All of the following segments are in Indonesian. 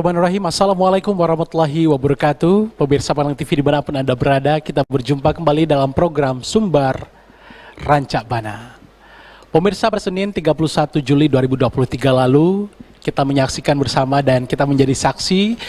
Bismillahirrahmanirrahim. Assalamualaikum warahmatullahi wabarakatuh. Pemirsa Padang TV dimanapun Anda berada, kita berjumpa kembali dalam program Sumbar Rancak Bana. Pemirsa, pada Senin 31 Juli 2023 lalu, kita menyaksikan bersama dan kita menjadi saksi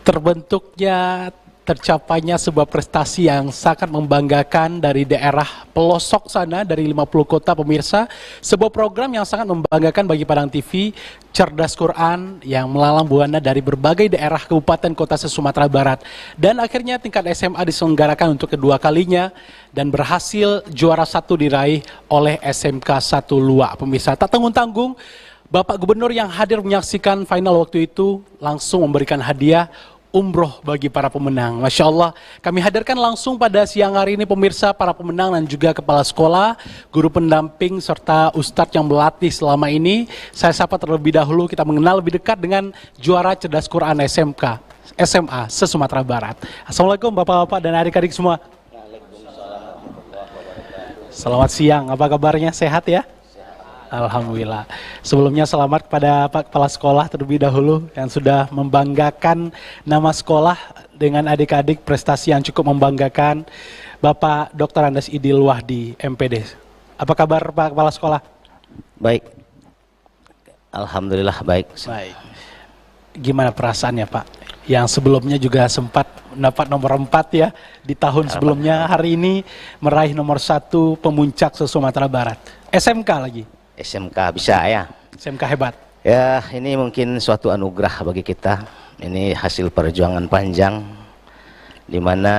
terbentuknya, tercapainya sebuah prestasi yang sangat membanggakan dari daerah pelosok sana, dari 50 kota pemirsa. Sebuah program yang sangat membanggakan bagi Padang TV, Cerdas Quran, yang melalang buana dari berbagai daerah kabupaten kota se-Sumatera Barat. Dan akhirnya tingkat SMA diselenggarakan untuk kedua kalinya dan berhasil juara satu diraih oleh SMK 1 Luak. Pemirsa, tak tanggung-tanggung, Bapak Gubernur yang hadir menyaksikan final waktu itu langsung memberikan hadiah umroh bagi para pemenang. Masya Allah, kami hadirkan langsung pada siang hari ini pemirsa, para pemenang dan juga kepala sekolah, guru pendamping, serta ustadz yang melatih selama ini. Saya sapa terlebih dahulu, kita mengenal lebih dekat dengan juara Cerdas Quran SMA se-Sumatera Barat. Assalamualaikum Bapak-Bapak dan adik-adik semua. Selamat siang, apa kabarnya? Sehat ya? Alhamdulillah. Sebelumnya selamat kepada Pak Kepala Sekolah terlebih dahulu yang sudah membanggakan nama sekolah dengan adik-adik, prestasi yang cukup membanggakan. Bapak Dr. Andes Idil Wahdi, MPD. Apa kabar Pak Kepala Sekolah? Baik. Alhamdulillah baik. Baik. Gimana perasaannya Pak? Yang sebelumnya juga sempat mendapat nomor 4 ya di tahun sebelumnya, hari ini meraih nomor 1 pemuncak se-Sumatera Barat. SMK lagi. SMK bisa ya. SMK hebat. Ya, ini mungkin suatu anugerah bagi kita. Ini hasil perjuangan panjang di mana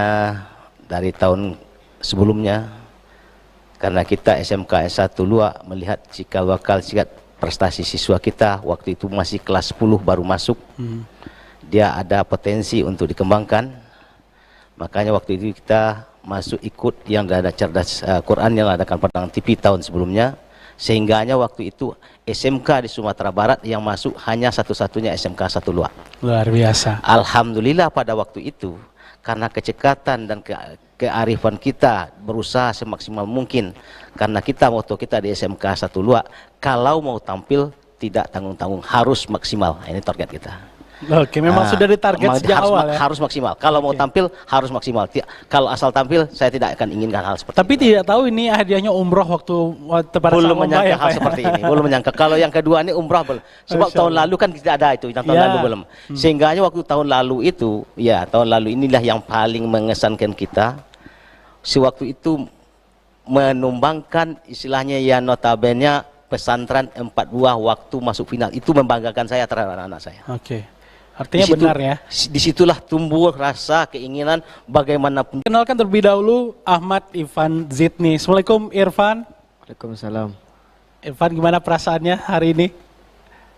dari tahun sebelumnya, karena kita SMK S1 Luak melihat cikal bakal prestasi siswa kita waktu itu masih kelas 10 baru masuk. Dia ada potensi untuk dikembangkan. Makanya waktu itu kita masuk ikut yang ada Cerdas Quran yang adakan Padang TV tahun sebelumnya. Sehingganya waktu itu SMK di Sumatera Barat yang masuk hanya satu-satunya SMK 1 Luak. Luar biasa. Alhamdulillah pada waktu itu karena kecekatan dan kearifan kita berusaha semaksimal mungkin, karena kita moto kita di SMK 1 Luak, kalau mau tampil tidak tanggung-tanggung, harus maksimal. Ini target kita. Oke, memang sudah ditarget sejak awal ya? Harus maksimal. Kalau mau tampil harus maksimal. Kalau asal tampil saya tidak akan inginkan hal seperti Tapi itu. Tidak tahu ini hadiahnya umroh waktu pada belum menyangka ya, hal seperti ini. Belum menyangka. Kalau yang kedua ini umroh belum. Sebab tahun lalu kan tidak ada itu. Yang tahun lalu belum. Sehingganya waktu tahun lalu itu, ya tahun lalu inilah yang paling mengesankan kita. Sewaktu itu menumbangkan istilahnya ya notabene pesantren 4 buah waktu masuk final. Itu membanggakan saya terhadap anak-anak saya. Oke. Artinya benar ya. Disitulah tumbuh rasa keinginan bagaimanapun. Kenalkan terlebih dahulu Ahmad Irfan Zidni. Assalamualaikum Irfan. Waalaikumsalam. Irfan, gimana perasaannya hari ini?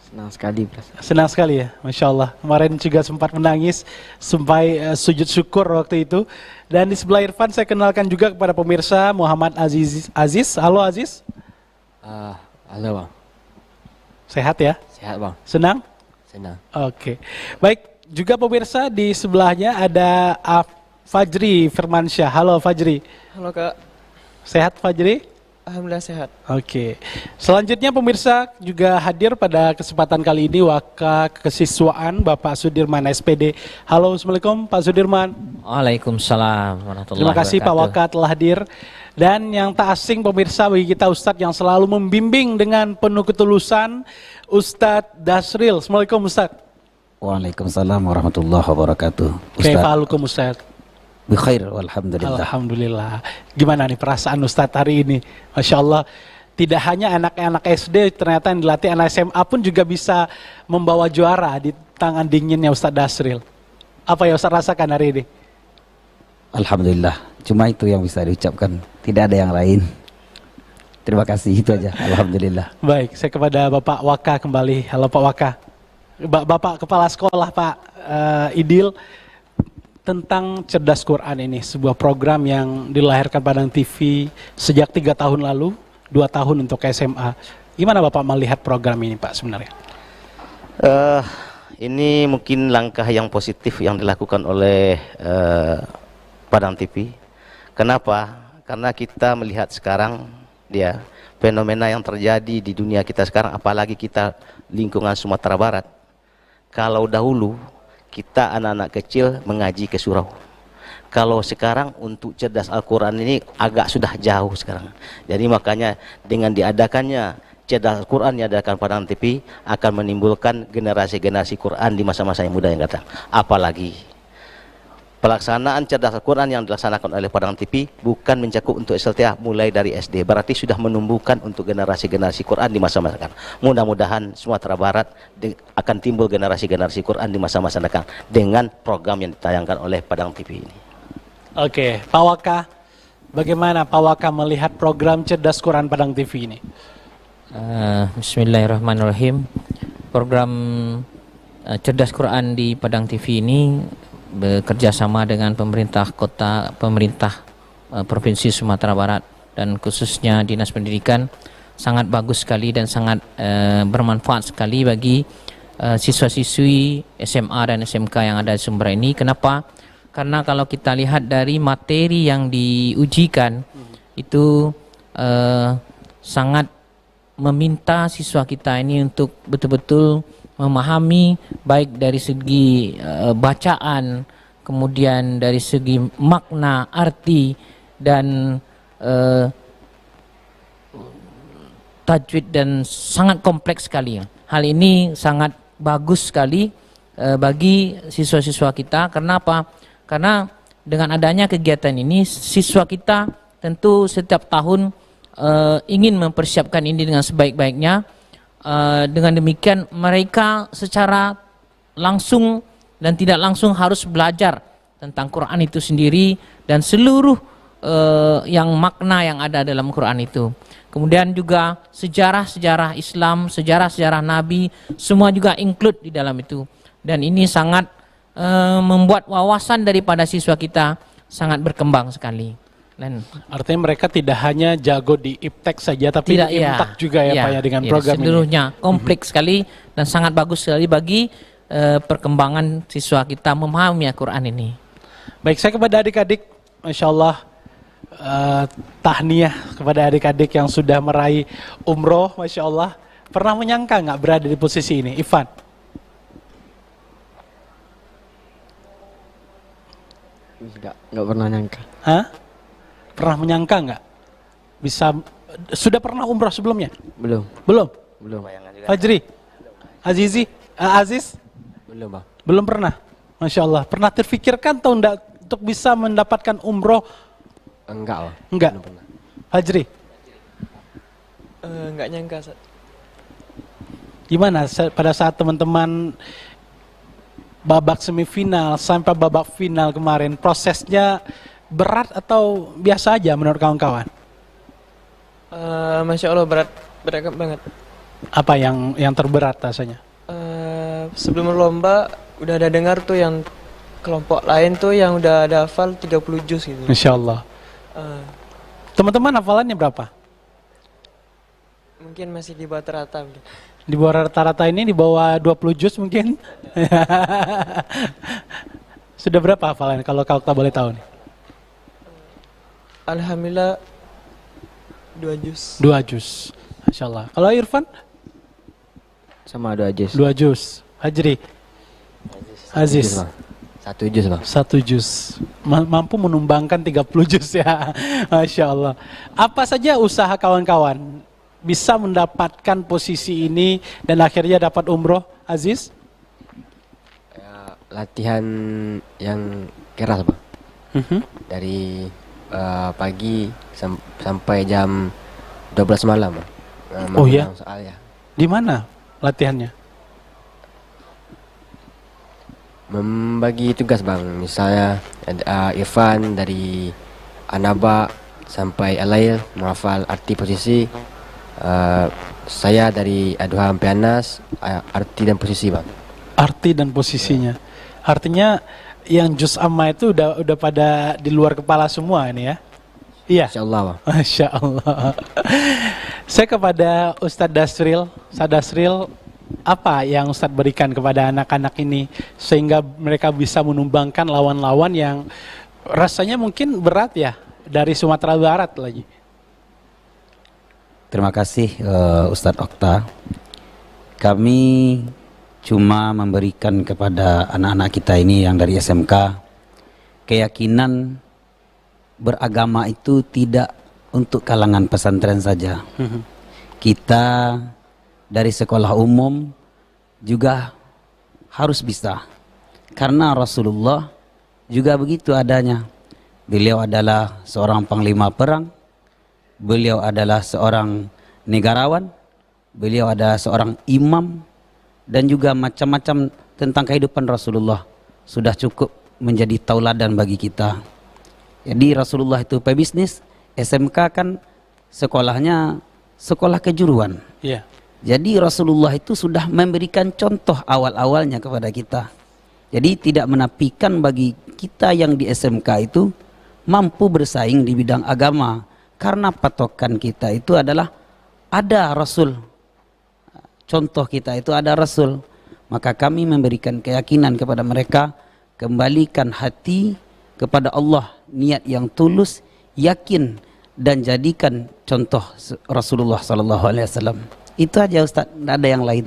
Senang sekali perasaan. Senang sekali ya, Masya Allah. Kemarin juga sempat menangis sampai sujud syukur waktu itu. Dan di sebelah Irfan saya kenalkan juga kepada pemirsa Muhammad Aziz. Halo Aziz. Halo bang. Sehat ya? Sehat bang. Senang? Senang. Oke, baik. Juga pemirsa di sebelahnya ada Fajri Firmansyah. Halo Fajri. Halo kak. Sehat Fajri? Alhamdulillah sehat. Oke. Selanjutnya pemirsa juga hadir pada kesempatan kali ini Waka Kesiswaan Bapak Sudirman SPD. Halo, Assalamualaikum Pak Sudirman. Waalaikumsalam warahmatullahi Terima kasih Pak Waka telah hadir. Dan yang tak asing pemirsa bagi kita Ustadz yang selalu membimbing dengan penuh ketulusan, Ustadz Dasril. Assalamualaikum Ustadz. Waalaikumsalam warahmatullahi wabarakatuh. Kaifalukum Ustadz? Bikhair walhamdulillah. Alhamdulillah. Gimana nih perasaan Ustadz hari ini? Masya Allah, tidak hanya anak-anak SD, ternyata yang dilatih anak SMA pun juga bisa membawa juara di tangan dinginnya Ustadz Dasril. Apa yang Ustadz rasakan hari ini? Alhamdulillah, cuma itu yang bisa diucapkan, tidak ada yang lain. Terima kasih, itu aja. Alhamdulillah. Baik, saya kepada Bapak Waka kembali. Halo Pak Waka. Bapak Kepala Sekolah Pak Idil, tentang Cerdas Quran ini, sebuah program yang dilahirkan Padang TV sejak 3 tahun lalu, 2 tahun untuk SMA. Gimana Bapak melihat program ini Pak sebenarnya? Ini mungkin langkah yang positif yang dilakukan oleh Padang TV. Kenapa? Karena kita melihat sekarang fenomena yang terjadi di dunia kita sekarang, apalagi kita lingkungan Sumatera Barat. Kalau dahulu kita anak-anak kecil mengaji ke surau. Kalau sekarang untuk cerdas Al-Quran ini agak sudah jauh sekarang. Jadi makanya dengan diadakannya cerdas Al-Quran yang diadakan Padang TV akan menimbulkan generasi-generasi Quran di masa-masa yang muda yang datang. Apalagi pelaksanaan cerdas Al-Quran yang dilaksanakan oleh Padang TV bukan mencakup untuk SLTA mulai dari SD. Berarti sudah menumbuhkan untuk generasi-generasi Quran di masa-masa akan. Mudah-mudahan Sumatera Barat akan timbul generasi-generasi Quran di masa-masa akan dengan program yang ditayangkan oleh Padang TV ini. Oke, Pak Waka, bagaimana Pak Waka melihat program Cerdas Quran Padang TV ini? Bismillahirrahmanirrahim. Program Cerdas Quran di Padang TV ini bekerja sama dengan pemerintah kota, pemerintah Provinsi Sumatera Barat dan khususnya Dinas Pendidikan sangat bagus sekali dan sangat bermanfaat sekali bagi siswa-siswi SMA dan SMK yang ada di Sumber ini. Kenapa? Karena kalau kita lihat dari materi yang diujikan itu sangat meminta siswa kita ini untuk betul-betul memahami baik dari segi bacaan, kemudian dari segi makna, arti dan tajwid dan sangat kompleks sekali. Hal ini sangat bagus sekali bagi siswa-siswa kita. Kenapa? Karena dengan adanya kegiatan ini siswa kita tentu setiap tahun ingin mempersiapkan ini dengan sebaik-baiknya. Dengan demikian mereka secara langsung dan tidak langsung harus belajar tentang Quran itu sendiri dan seluruh yang makna yang ada dalam Quran itu. Kemudian juga sejarah-sejarah Islam, sejarah-sejarah Nabi, semua juga include di dalam itu. Dan ini sangat membuat wawasan daripada siswa kita sangat berkembang sekali. Dan artinya mereka tidak hanya jago di iptek saja, tapi tidak, di imtak juga ya Pak ya dengan program seluruhnya ini. kompleks sekali dan sangat bagus sekali bagi perkembangan siswa kita memahami Al-Quran ini. Baik, saya kepada adik-adik, Masya Allah, tahniah kepada adik-adik yang sudah meraih umroh, Masya Allah. Pernah menyangka nggak berada di posisi ini, Ivan? Nggak pernah nyangka. Hah? Pernah menyangka nggak? Bisa, sudah pernah umroh sebelumnya? Belum. Belum? Belum. Fajri? Azizi? Aziz? Belum, Bang. Belum pernah? Masya Allah. Pernah terfikirkan atau enggak untuk bisa mendapatkan umroh? Enggak, Bang. Enggak? Belum pernah. Fajri? Nggak nyangka. Gimana pada saat teman-teman babak semifinal sampai babak final kemarin, prosesnya berat atau biasa aja menurut kawan-kawan? Masya Allah berat banget. Apa yang terberat rasanya? Sebelum lomba udah ada dengar tuh yang kelompok lain tuh yang udah ada hafal 30 juz gitu. Masya Allah. Teman-teman hafalannya berapa? Mungkin masih di bawah rata mungkin. Di bawah rata-rata ini di bawah 20 juz mungkin. Sudah berapa hafalannya kalau kita boleh tahu nih? Alhamdulillah 2 juz. 2 juz. Masya Allah. Kalau Irfan? Sama 2 juz. 2 juz. Hajri? Aziz? 1 juz, Bang. 1 juz. Mampu menumbangkan 30 juz ya. Masya Allah. Apa saja usaha kawan-kawan bisa mendapatkan posisi ini dan akhirnya dapat umroh, Aziz? Ya, latihan yang keras, Bang. Dari pagi sampai jam 12 malam, Bang. Oh ya? Soal ya. Di mana latihannya? Membagi tugas, Bang. Misalnya Irfan dari Anaba sampai Alail menghafal arti posisi. Saya dari Aduha sampai Anas arti dan posisi, Bang. Arti dan posisinya. Artinya yang juz amma itu udah pada di luar kepala semua ini ya? Iya. Insyaallah, Bang. Masya Allah. Saya kepada Ustadz Dasril, Ustadz Dasril, apa yang Ustadz berikan kepada anak-anak ini sehingga mereka bisa menumbangkan lawan-lawan yang rasanya mungkin berat ya dari Sumatera Barat lagi? Terima kasih Ustadz Okta. Kami cuma memberikan kepada anak-anak kita ini yang dari SMK keyakinan beragama itu tidak untuk kalangan pesantren saja. Kita dari sekolah umum juga harus bisa, karena Rasulullah juga begitu adanya. Beliau adalah seorang panglima perang, beliau adalah seorang negarawan, beliau adalah seorang imam, dan juga macam-macam tentang kehidupan Rasulullah sudah cukup menjadi tauladan bagi kita. Jadi Rasulullah itu pebisnis, SMK kan sekolahnya sekolah kejuruan. Iya. Jadi Rasulullah itu sudah memberikan contoh awal-awalnya kepada kita. Jadi tidak menafikan bagi kita yang di SMK itu mampu bersaing di bidang agama, karena patokan kita itu adalah ada Rasul. Contoh kita itu ada Rasul. Maka kami memberikan keyakinan kepada mereka, kembalikan hati kepada Allah, niat yang tulus, yakin, dan jadikan contoh Rasulullah SAW. Itu aja Ustaz, tidak ada yang lain.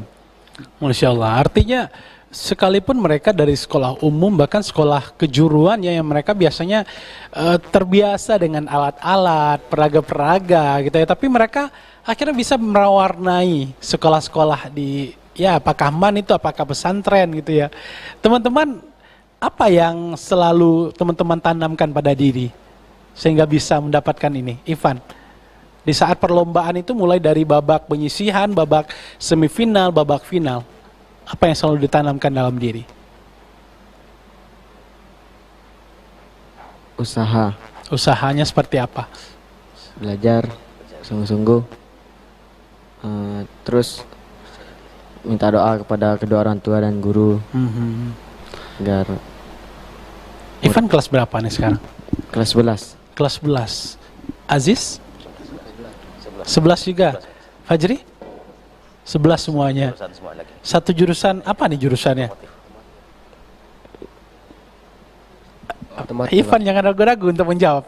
Masya Allah. Artinya sekalipun mereka dari sekolah umum, bahkan sekolah kejuruan ya, yang mereka biasanya terbiasa dengan alat-alat, peraga-peraga gitu ya, tapi mereka akhirnya bisa mewarnai sekolah-sekolah di, ya apakah MAN itu, apakah pesantren gitu ya. Teman-teman, apa yang selalu teman-teman tanamkan pada diri sehingga bisa mendapatkan ini, Ivan? Di saat perlombaan itu mulai dari babak penyisihan, babak semifinal, babak final, apa yang selalu ditanamkan dalam diri? Usaha, Usahanya seperti apa? belajar sungguh-sungguh, terus minta doa kepada kedua orang tua dan guru agar Ivan kelas berapa nih sekarang? kelas 11. Kelas 11. Aziz? 11 juga. Fajri? 11 semuanya. Satu jurusan, apa nih jurusannya? Otomotif. Ivan jangan ragu-ragu untuk menjawab.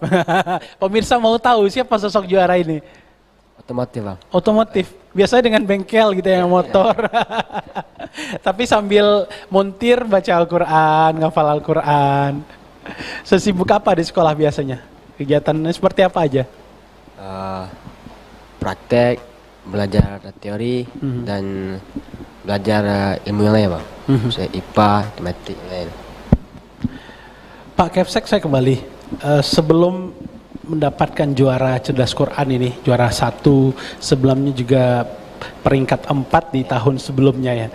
Pemirsa mau tahu siapa sosok juara ini? Otomotif, Bang. Otomotif. Biasanya dengan bengkel gitu ya, motor. Tapi sambil montir baca Al-Quran, ngafal Al-Quran. Sesibuk apa di sekolah biasanya? Kegiatannya seperti apa aja? Praktek, belajar teori, dan belajar ilmu yang lain, Bang. Misalnya IPA, matematik, lain. Pak Kepsek, saya kembali. Sebelum mendapatkan juara cerdas Quran ini, juara 1, sebelumnya juga peringkat 4 di tahun sebelumnya ya.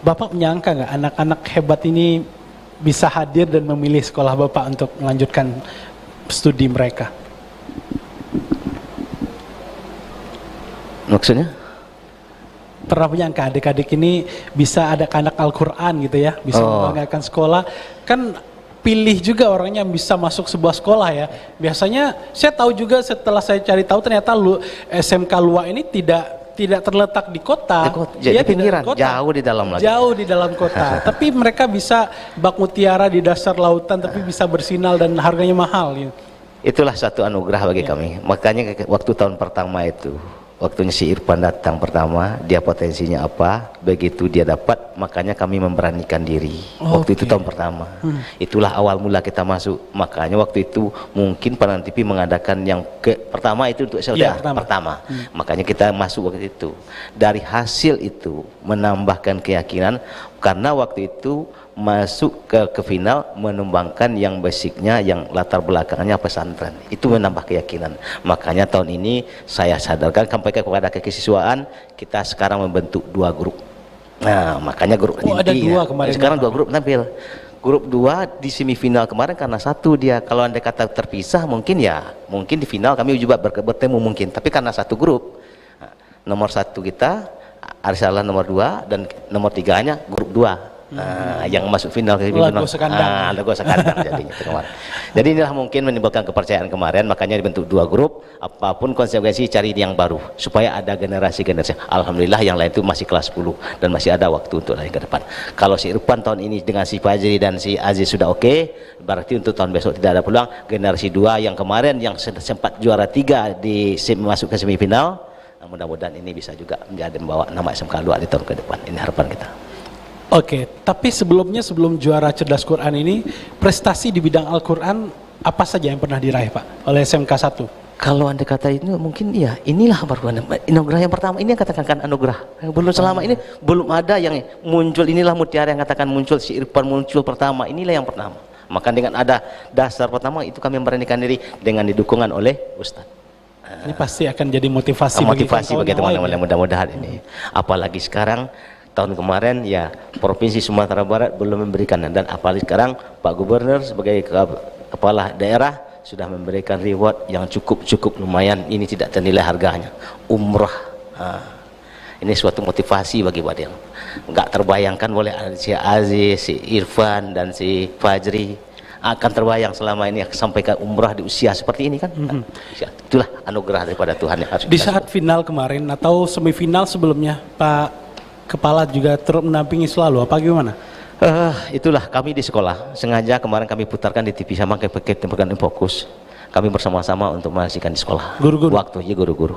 Bapak menyangka nggak anak-anak hebat ini bisa hadir dan memilih sekolah Bapak untuk melanjutkan studi mereka? Maksudnya? Pernah menyangka adik-adik ini bisa ada anak Al-Quran gitu ya, bisa membanggakan sekolah. Kan pilih juga orangnya yang bisa masuk sebuah sekolah ya. Biasanya saya tahu juga setelah saya cari tahu ternyata SMK Lua ini tidak terletak di kota. Jadi Dia pinggiran, tidak di kota. jauh di dalam lagi. Jauh di dalam kota. Tapi mereka bisa bak mutiara di dasar lautan, tapi bisa bersinar dan harganya mahal. Gitu. Itulah satu anugerah bagi kami. Makanya waktu tahun pertama itu, waktunya si Irfan datang pertama, dia potensinya apa, begitu dia dapat, makanya kami memberanikan diri. Waktu itu tahun pertama. Itulah awal mula kita masuk. Makanya waktu itu mungkin Panan TV mengadakan yang pertama itu untuk SLTA pertama. Makanya kita masuk waktu itu. Dari hasil itu menambahkan keyakinan, karena waktu itu masuk ke final menumbangkan yang basicnya, yang latar belakangnya pesantren, itu menambah keyakinan. Makanya tahun ini saya sadarkan sampai kepada kekisiswaan, kita sekarang membentuk 2 grup. Nah makanya grup inti ada 2 kemarin, sekarang 2 grup tampil. Grup 2 di semifinal kemarin karena 1 dia, kalau anda kata terpisah mungkin ya, mungkin di final kami juga bertemu mungkin, tapi karena 1 grup. Nah, nomor 1 kita Arsalah, nomor 2 dan nomor 3-nya grup 2. Yang masuk final ke final. Lagu sekandang. Lagu sekandang jadinya kemarin. Jadi inilah mungkin menimbulkan kepercayaan kemarin, makanya dibentuk 2 grup. Apapun konsekuensi cari yang baru supaya ada generasi-generasi. Alhamdulillah yang lain itu masih kelas 10 dan masih ada waktu untuk lain ke depan. Kalau si Irfan tahun ini dengan si Fajri dan si Aziz sudah oke, berarti untuk tahun besok tidak ada peluang. Generasi 2 yang kemarin yang sempat juara 3 di masuk ke semifinal, mudah-mudahan ini bisa juga menjadi membawa nama SMK 2 di tahun ke depan. Ini harapan kita. Oke, tapi sebelum juara cerdas Quran ini, prestasi di bidang Al-Quran apa saja yang pernah diraih Pak oleh SMK 1? Kalau Anda kata ini mungkin iya, inilah baru anugerah yang pertama, ini yang katakan kan anugerah. Belum selama ini belum ada yang muncul, inilah mutiara yang katakan muncul, si Irfan muncul pertama, inilah yang pertama. Maka dengan ada dasar pertama itu kami memberanikan diri dengan didukungan oleh Ustaz. Ini pasti akan jadi motivasi Bagi kawan-kawan teman-teman yang yang mudah-mudahan ini. Apalagi sekarang tahun kemarin ya Provinsi Sumatera Barat belum memberikan, dan apalagi sekarang Pak Gubernur sebagai kepala daerah sudah memberikan reward yang cukup lumayan, ini tidak ternilai harganya, umrah. Ini suatu motivasi bagi Badil. Nggak terbayangkan oleh si Aziz, si Irfan dan si Fajri, akan terbayang selama ini sampai ke umrah di usia seperti ini kan. Itulah anugerah daripada Tuhan yang harus di saat final kemarin atau semifinal sebelumnya, Pak Kepala juga turut menampingi selalu, apa gimana? Itulah kami di sekolah sengaja kemarin kami putarkan di TV sama kayak program Fokus, kami bersama-sama untuk menyaksikan di sekolah. Guru-guru? Guru-guru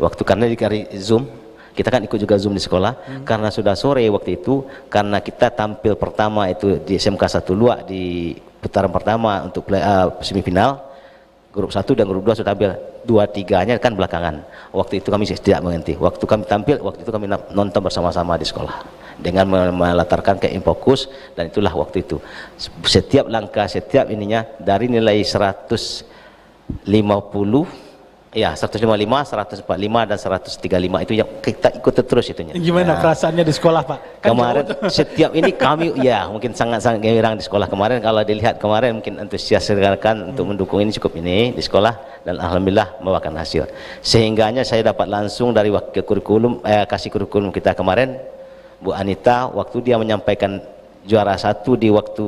waktu karena di Zoom, kita kan ikut juga Zoom di sekolah. Karena sudah sore waktu itu, karena kita tampil pertama itu di SMK 1 Luak di putaran pertama untuk semifinal, grup 1 dan grup 2 sudah tampil, 2-3-nya kan belakangan. Waktu itu kami tidak menghenti, waktu kami tampil, waktu itu kami nonton bersama-sama di sekolah dengan melatarkan ke Infokus, dan itulah waktu itu setiap langkah, setiap ininya dari nilai 150 ya 155, 145 dan 135 itu yang kita ikut terus itunya. Gimana perasaannya di sekolah Pak? Kan Kemarin setiap ini kami ya mungkin sangat-sangat gembira di sekolah kemarin. Kalau dilihat kemarin mungkin antusias rekan untuk mendukung ini cukup ini di sekolah, dan alhamdulillah membawakan hasil. Sehingganya saya dapat langsung dari wakil kurikulum kasih kurikulum kita kemarin, Bu Anita, waktu dia menyampaikan juara 1 di waktu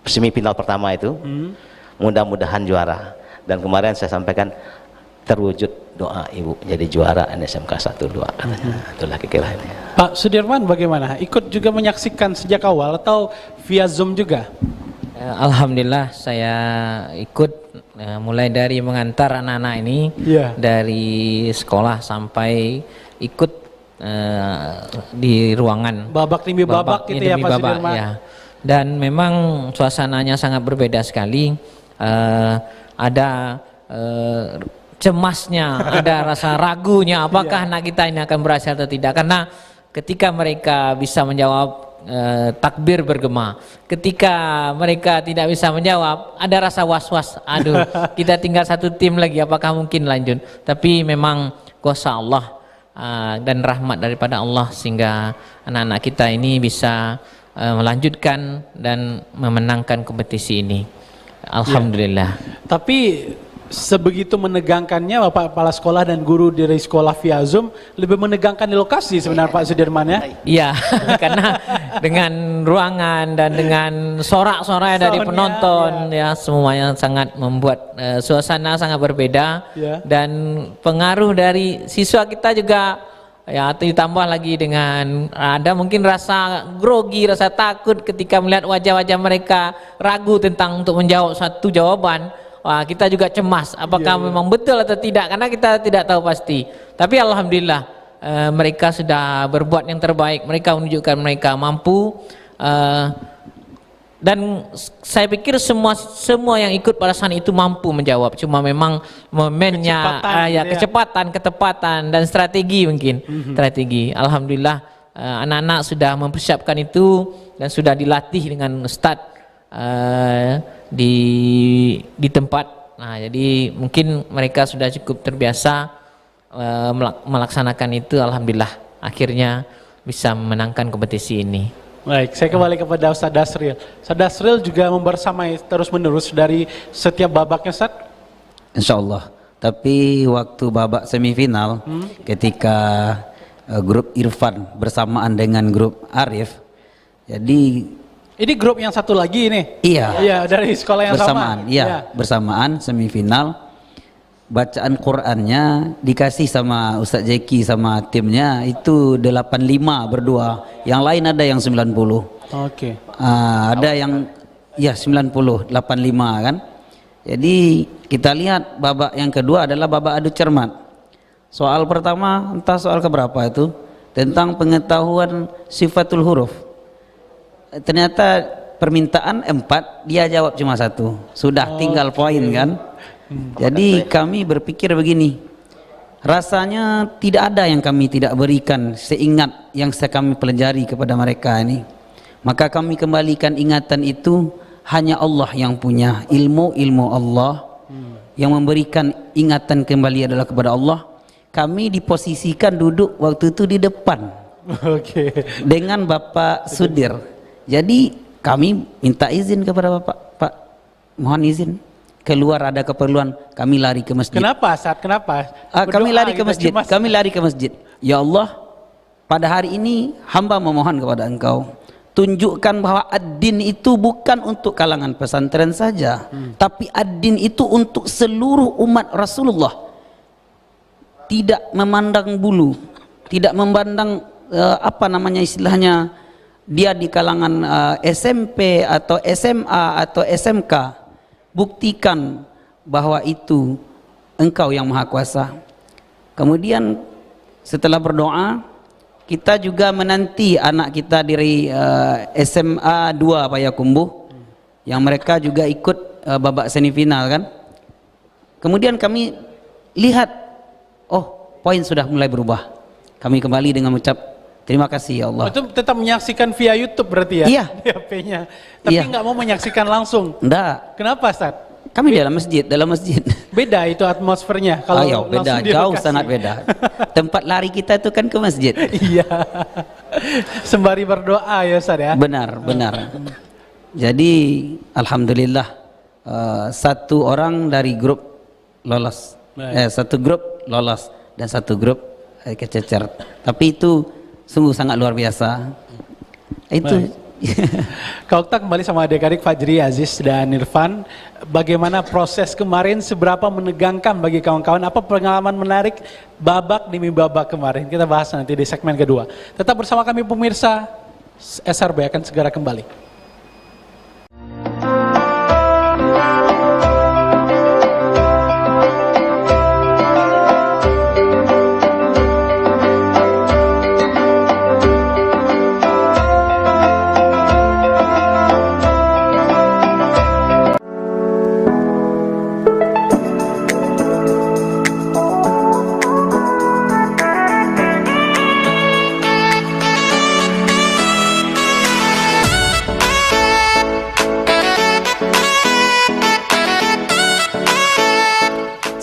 semifinal pertama itu, mudah-mudahan juara. Dan kemarin saya sampaikan terwujud doa ibu jadi juara SMK 1-2 katanya. Itulah kira-kira. Pak Sudirman bagaimana? Ikut juga menyaksikan sejak awal atau via Zoom juga? Alhamdulillah saya ikut mulai dari mengantar anak-anak ini dari sekolah sampai ikut di ruangan babak demi babak gitu ya Pak Sudirman. Ya. Dan memang suasananya sangat berbeda sekali. Ada cemasnya, ada rasa ragunya apakah anak kita ini akan berhasil atau tidak, karena ketika mereka bisa menjawab takbir bergema, ketika mereka tidak bisa menjawab ada rasa was-was, aduh kita tinggal satu tim lagi, apakah mungkin lanjut. Tapi memang kuasa Allah dan rahmat daripada Allah sehingga anak-anak kita ini bisa melanjutkan dan memenangkan kompetisi ini. Alhamdulillah. Tapi sebegitu menegangkannya Bapak Kepala Sekolah dan guru dari sekolah via Zoom, lebih menegangkan di lokasi sebenarnya Pak Sudirman ya? Iya, karena dengan ruangan dan dengan sorak-sorai dari penonton ya, semuanya sangat membuat suasana sangat berbeda. Dan pengaruh dari siswa kita juga ya, ditambah lagi dengan ada mungkin rasa grogi, rasa takut ketika melihat wajah-wajah mereka ragu tentang untuk menjawab satu jawaban. Wah, kita juga cemas apakah memang betul atau tidak, karena kita tidak tahu pasti. Tapi alhamdulillah mereka sudah berbuat yang terbaik, mereka menunjukkan mereka mampu. Dan saya pikir semua yang ikut pada saat itu mampu menjawab, cuma memang momennya kecepatan, ketepatan dan strategi mungkin. Strategi. Alhamdulillah anak-anak sudah mempersiapkan itu dan sudah dilatih dengan start di tempat. Nah, jadi mungkin mereka sudah cukup terbiasa melaksanakan itu. Alhamdulillah akhirnya bisa memenangkan kompetisi ini. Baik, saya kembali kepada Ustaz Dasril. Ustaz Dasril juga membersamai terus-menerus dari setiap babaknya, Ustaz? Insya Allah. Tapi waktu babak semifinal, ketika grup Irfan bersamaan dengan grup Arif, jadi ini grup yang satu lagi ini? Iya. Dari sekolah yang bersamaan, sama? Iya, bersamaan semifinal. Bacaan Qurannya dikasih sama Ustadz Jeki sama timnya itu 85 berdua, yang lain ada yang 90. Oke. Ada yang ya 90, 85 kan. Jadi kita lihat babak yang kedua adalah babak adu cermat. Soal pertama entah soal keberapa itu tentang pengetahuan sifatul huruf. Ternyata permintaan 4, dia jawab cuma 1. Sudah tinggal poin kan. Jadi kami berpikir begini, rasanya tidak ada yang kami tidak berikan seingat yang kami pelajari kepada mereka ini. Maka kami kembalikan ingatan itu, hanya Allah yang punya ilmu Allah. Yang memberikan ingatan kembali adalah kepada Allah. Kami diposisikan duduk waktu itu di depan dengan Bapak Sudir. Jadi kami minta izin kepada Bapak, Pak, mohon izin, keluar ada keperluan, kami lari ke masjid. Kenapa saat kenapa? Kami Berdoa lari ke gitu, masjid. cemas. Kami lari ke masjid. Ya Allah, pada hari ini hamba memohon kepada Engkau, tunjukkan bahwa ad-din itu bukan untuk kalangan pesantren saja, tapi ad-din itu untuk seluruh umat Rasulullah. Tidak memandang bulu, tidak memandang apa namanya istilahnya, dia di kalangan SMP atau SMA atau SMK. Buktikan bahwa itu Engkau yang Maha Kuasa. Kemudian setelah berdoa, kita juga menanti anak kita dari SMA 2 Payakumbuh, yang mereka juga ikut babak semifinal kan. Kemudian kami lihat, oh, poin sudah mulai berubah. Kami kembali dengan mengucap terima kasih ya Allah. Itu tetap menyaksikan via YouTube berarti ya? Iya. Di HP-nya. Tapi Iya. nggak mau menyaksikan langsung. Enggak, Kenapa, Ustaz? kami dalam masjid. Beda itu atmosfernya kalau Ayo, beda, langsung di jauh lokasi. sangat beda. Tempat lari kita itu kan ke masjid. Iya. Sembari berdoa ya, Ustaz ya. Benar. Jadi alhamdulillah satu orang dari grup lolos. Baik. Satu grup lolos dan satu grup kececer. Tapi itu sungguh sangat luar biasa. Itu Kalau kita kembali sama adik-adik Fajri, Aziz, dan Irfan, bagaimana proses kemarin, seberapa menegangkan bagi kawan-kawan, apa pengalaman menarik babak demi babak kemarin, kita bahas nanti di segmen kedua. Tetap bersama kami pemirsa, SRB akan segera kembali.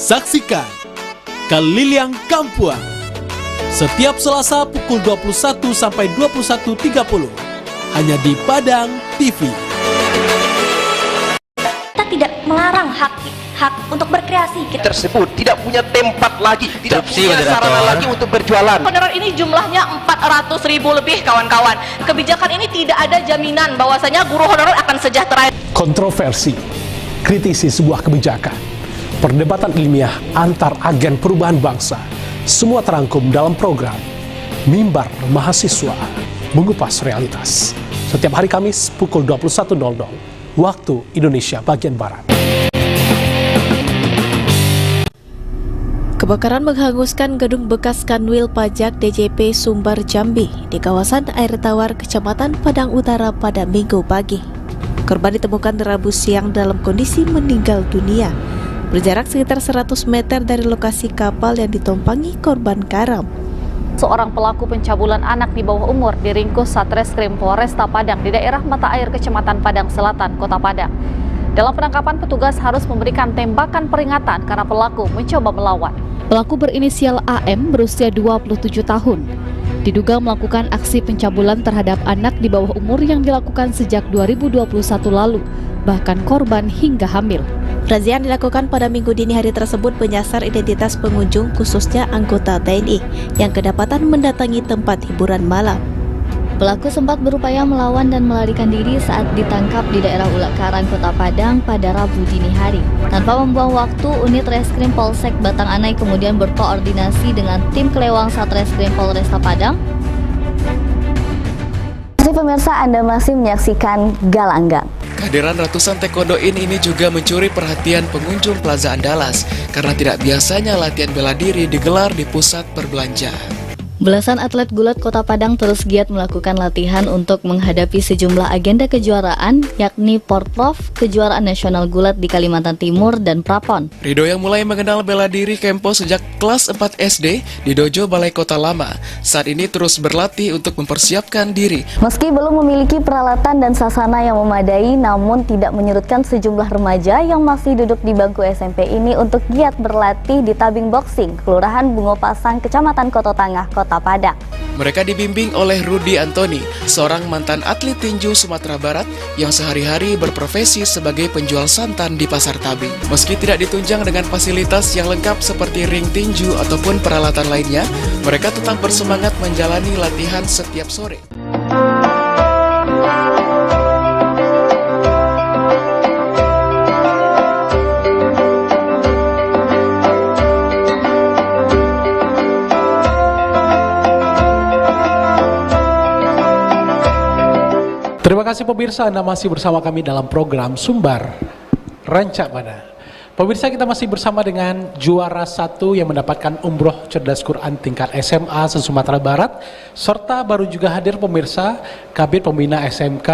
Saksikan Keliliang Kampuang setiap Selasa pukul 21 sampai 21.30 hanya di Padang TV. Kita tidak melarang hak untuk berkreasi. Kita tersebut tidak punya tempat lagi, tidak punya sarana lagi untuk berjualan. honorer ini jumlahnya 400.000 lebih kawan-kawan. Kebijakan ini tidak ada jaminan bahwasanya guru honorer akan sejahtera. Kontroversi, kritisi sebuah kebijakan, perdebatan ilmiah antar agen perubahan bangsa, semua terangkum dalam program Mimbar Mahasiswa Mengupas Realitas. Setiap hari Kamis pukul 21.00 waktu Indonesia bagian Barat. Kebakaran menghanguskan gedung bekas Kanwil Pajak DJP Sumbar Jambi di kawasan Air Tawar, Kecamatan Padang Utara pada Minggu pagi. Korban ditemukan Rabu siang dalam kondisi meninggal dunia, berjarak sekitar 100 meter dari lokasi kapal yang ditumpangi korban karam. Seorang pelaku pencabulan anak di bawah umur diringkus Satreskrim Polresta Padang di daerah Mata Air, Kecamatan Padang Selatan, Kota Padang. Dalam penangkapan, petugas harus memberikan tembakan peringatan karena pelaku mencoba melawan. Pelaku berinisial AM berusia 27 tahun. Diduga melakukan aksi pencabulan terhadap anak di bawah umur yang dilakukan sejak 2021 lalu, bahkan korban hingga hamil. Razia yang dilakukan pada Minggu dini hari tersebut menyasar identitas pengunjung, khususnya anggota TNI yang kedapatan mendatangi tempat hiburan malam. Pelaku sempat berupaya melawan dan melarikan diri saat ditangkap di daerah Ulak Karang, Kota Padang pada Rabu dini hari. Tanpa membuang waktu, unit Reskrim Polsek Batang Anai kemudian berkoordinasi dengan tim Kelewang Satreskrim Polresta Padang. Pemirsa, Anda masih menyaksikan Galanggang. Kehadiran ratusan taekwondo ini juga mencuri perhatian pengunjung Plaza Andalas karena tidak biasanya latihan bela diri digelar di pusat perbelanjaan. Belasan atlet gulat Kota Padang terus giat melakukan latihan untuk menghadapi sejumlah agenda kejuaraan, yakni Porprov, Kejuaraan Nasional Gulat di Kalimantan Timur, dan Prapon. Rido yang mulai mengenal bela diri Kempo sejak kelas 4 SD di Dojo Balai Kota Lama, saat ini terus berlatih untuk mempersiapkan diri. Meski belum memiliki peralatan dan sasana yang memadai, namun tidak menyurutkan sejumlah remaja yang masih duduk di bangku SMP ini untuk giat berlatih di tabing boxing, Kelurahan Bungopasang, Kecamatan Koto Tangah, Kota Padang. Mereka dibimbing oleh Rudi Antoni, seorang mantan atlet tinju Sumatera Barat yang sehari-hari berprofesi sebagai penjual santan di pasar tabing. Meski tidak ditunjang dengan fasilitas yang lengkap seperti ring tinju ataupun peralatan lainnya, mereka tetap bersemangat menjalani latihan setiap sore. Terima kasih pemirsa, Anda masih bersama kami dalam program Sumbar Rancak Pada. Pemirsa, kita masih bersama dengan juara 1 yang mendapatkan umroh cerdas Quran tingkat SMA se-Sumatera Barat, serta baru juga hadir pemirsa Kabid Pembina SMK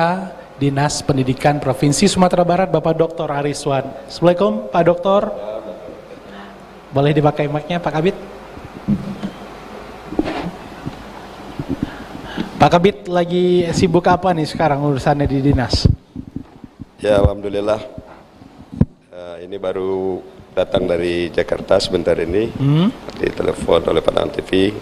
Dinas Pendidikan Provinsi Sumatera Barat, Bapak Dr. Ariswan. Assalamualaikum Pak Dokter. Boleh dipakai mic-nya Pak Kabid? Pak Kabid lagi sibuk apa nih sekarang urusannya di dinas? Ya, alhamdulillah. Ini baru datang dari Jakarta sebentar ini, ditelepon oleh Padang TV.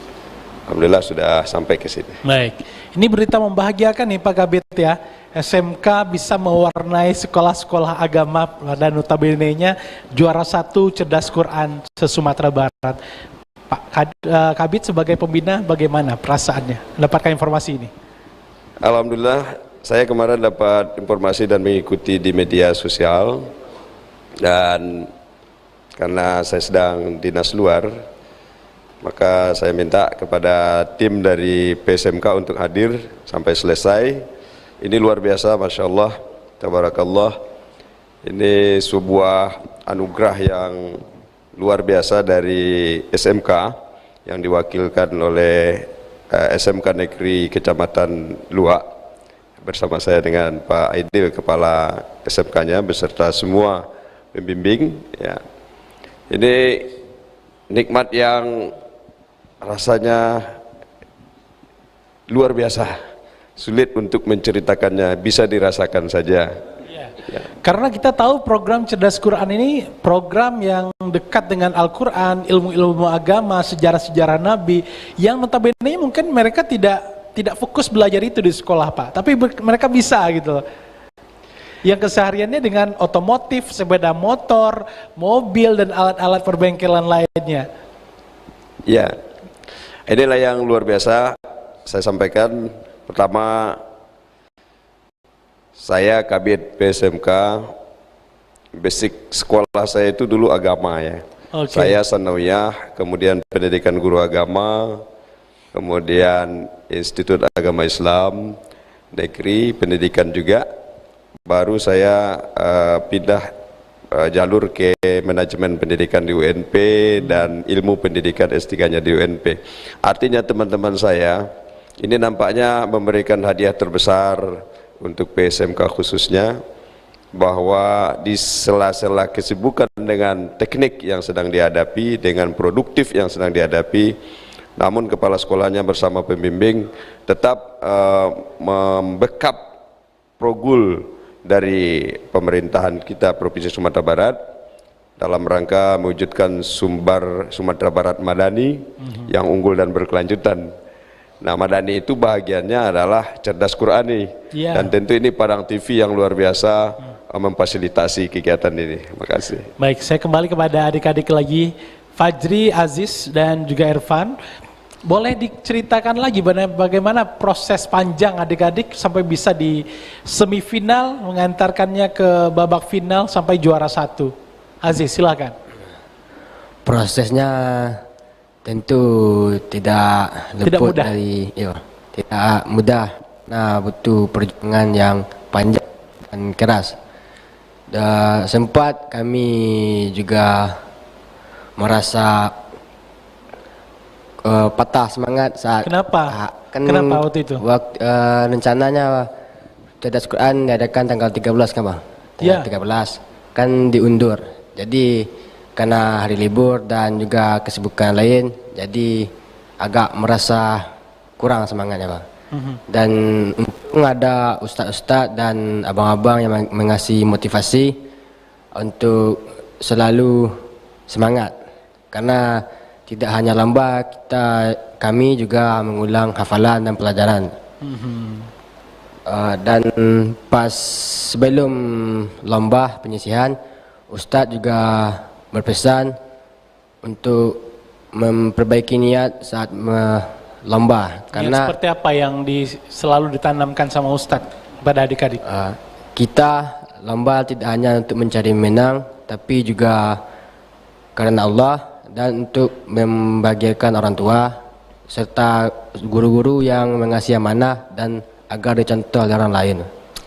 Alhamdulillah sudah sampai ke sini. Baik, ini berita membahagiakan nih Pak Kabid ya. SMK bisa mewarnai sekolah-sekolah agama dan notabene-nya juara 1 cerdas Quran se-Sumatera Barat. Pak Kabid sebagai pembina bagaimana perasaannya mendapatkan informasi ini? Alhamdulillah, saya kemarin dapat informasi dan mengikuti di media sosial, dan karena saya sedang dinas luar, maka saya minta kepada tim dari PSMK untuk hadir sampai selesai. Ini luar biasa, Masya Allah, Tabarakallah. Ini sebuah anugerah yang luar biasa dari SMK yang diwakilkan oleh SMK Negeri Kecamatan Luak bersama saya dengan Pak Aidil, Kepala SMK-nya beserta semua pembimbing. Ya. Ini nikmat yang rasanya luar biasa, sulit untuk menceritakannya, bisa dirasakan saja. Ya. Karena kita tahu program Cerdas Quran ini program yang dekat dengan Al-Quran, ilmu-ilmu agama, sejarah-sejarah Nabi, yang notabene mungkin mereka tidak fokus belajar itu di sekolah Pak, tapi mereka bisa gitu. Yang kesehariannya dengan otomotif, sepeda motor, mobil, dan alat-alat perbengkelan lainnya. Ya, inilah yang luar biasa saya sampaikan. Pertama, saya Kabid PSMK, basic sekolah saya itu dulu agama ya. Saya Sanawiyah, kemudian pendidikan guru agama, kemudian Institut Agama Islam, Negeri, pendidikan juga. Baru saya pindah jalur ke manajemen pendidikan di UNP dan ilmu pendidikan S3-nya di UNP. Artinya teman-teman saya, ini nampaknya memberikan hadiah terbesar untuk PSMK khususnya, bahwa di sela-sela kesibukan dengan teknik yang sedang dihadapi, dengan produktif yang sedang dihadapi, namun kepala sekolahnya bersama pembimbing tetap membackup progul dari pemerintahan kita Provinsi Sumatera Barat dalam rangka mewujudkan sumber Sumatera Barat Madani yang unggul dan berkelanjutan. Nah, Madani itu bahagiannya adalah cerdas Qurani, dan tentu ini Padang TV yang luar biasa memfasilitasi kegiatan ini. Terima kasih. Baik, saya kembali kepada adik-adik lagi, Fajri, Aziz, dan juga Irfan. Boleh diceritakan lagi bagaimana proses panjang adik-adik sampai bisa di semifinal, mengantarkannya ke babak final sampai juara 1. Aziz, silakan. Prosesnya tentu tidak luput dari tidak mudah. Nah, butuh perjuangan yang panjang dan keras. Dan sempat kami juga merasa patah semangat saat. Kenapa? Kan Kenapa waktu itu? Rencananya cerdas Quran diadakan tanggal 13 kan bang? Ya. 13 kan diundur. Jadi karena hari libur dan juga kesibukan lain, jadi agak merasa kurang semangatnya bang. Dan untung ada ustadz-ustadz dan abang-abang yang mengasih motivasi untuk selalu semangat. Karena tidak hanya lomba, kami juga mengulang hafalan dan pelajaran. Dan pas sebelum lomba penyisihan, ustadz juga berpesan untuk memperbaiki niat saat lomba. Karena seperti apa yang selalu ditanamkan sama ustadz pada adik-adik? Kita lomba tidak hanya untuk mencari menang, tapi juga karena Allah dan untuk membahagiakan orang tua serta guru-guru yang mengasih amanah dan agar dicontoh oleh orang lain.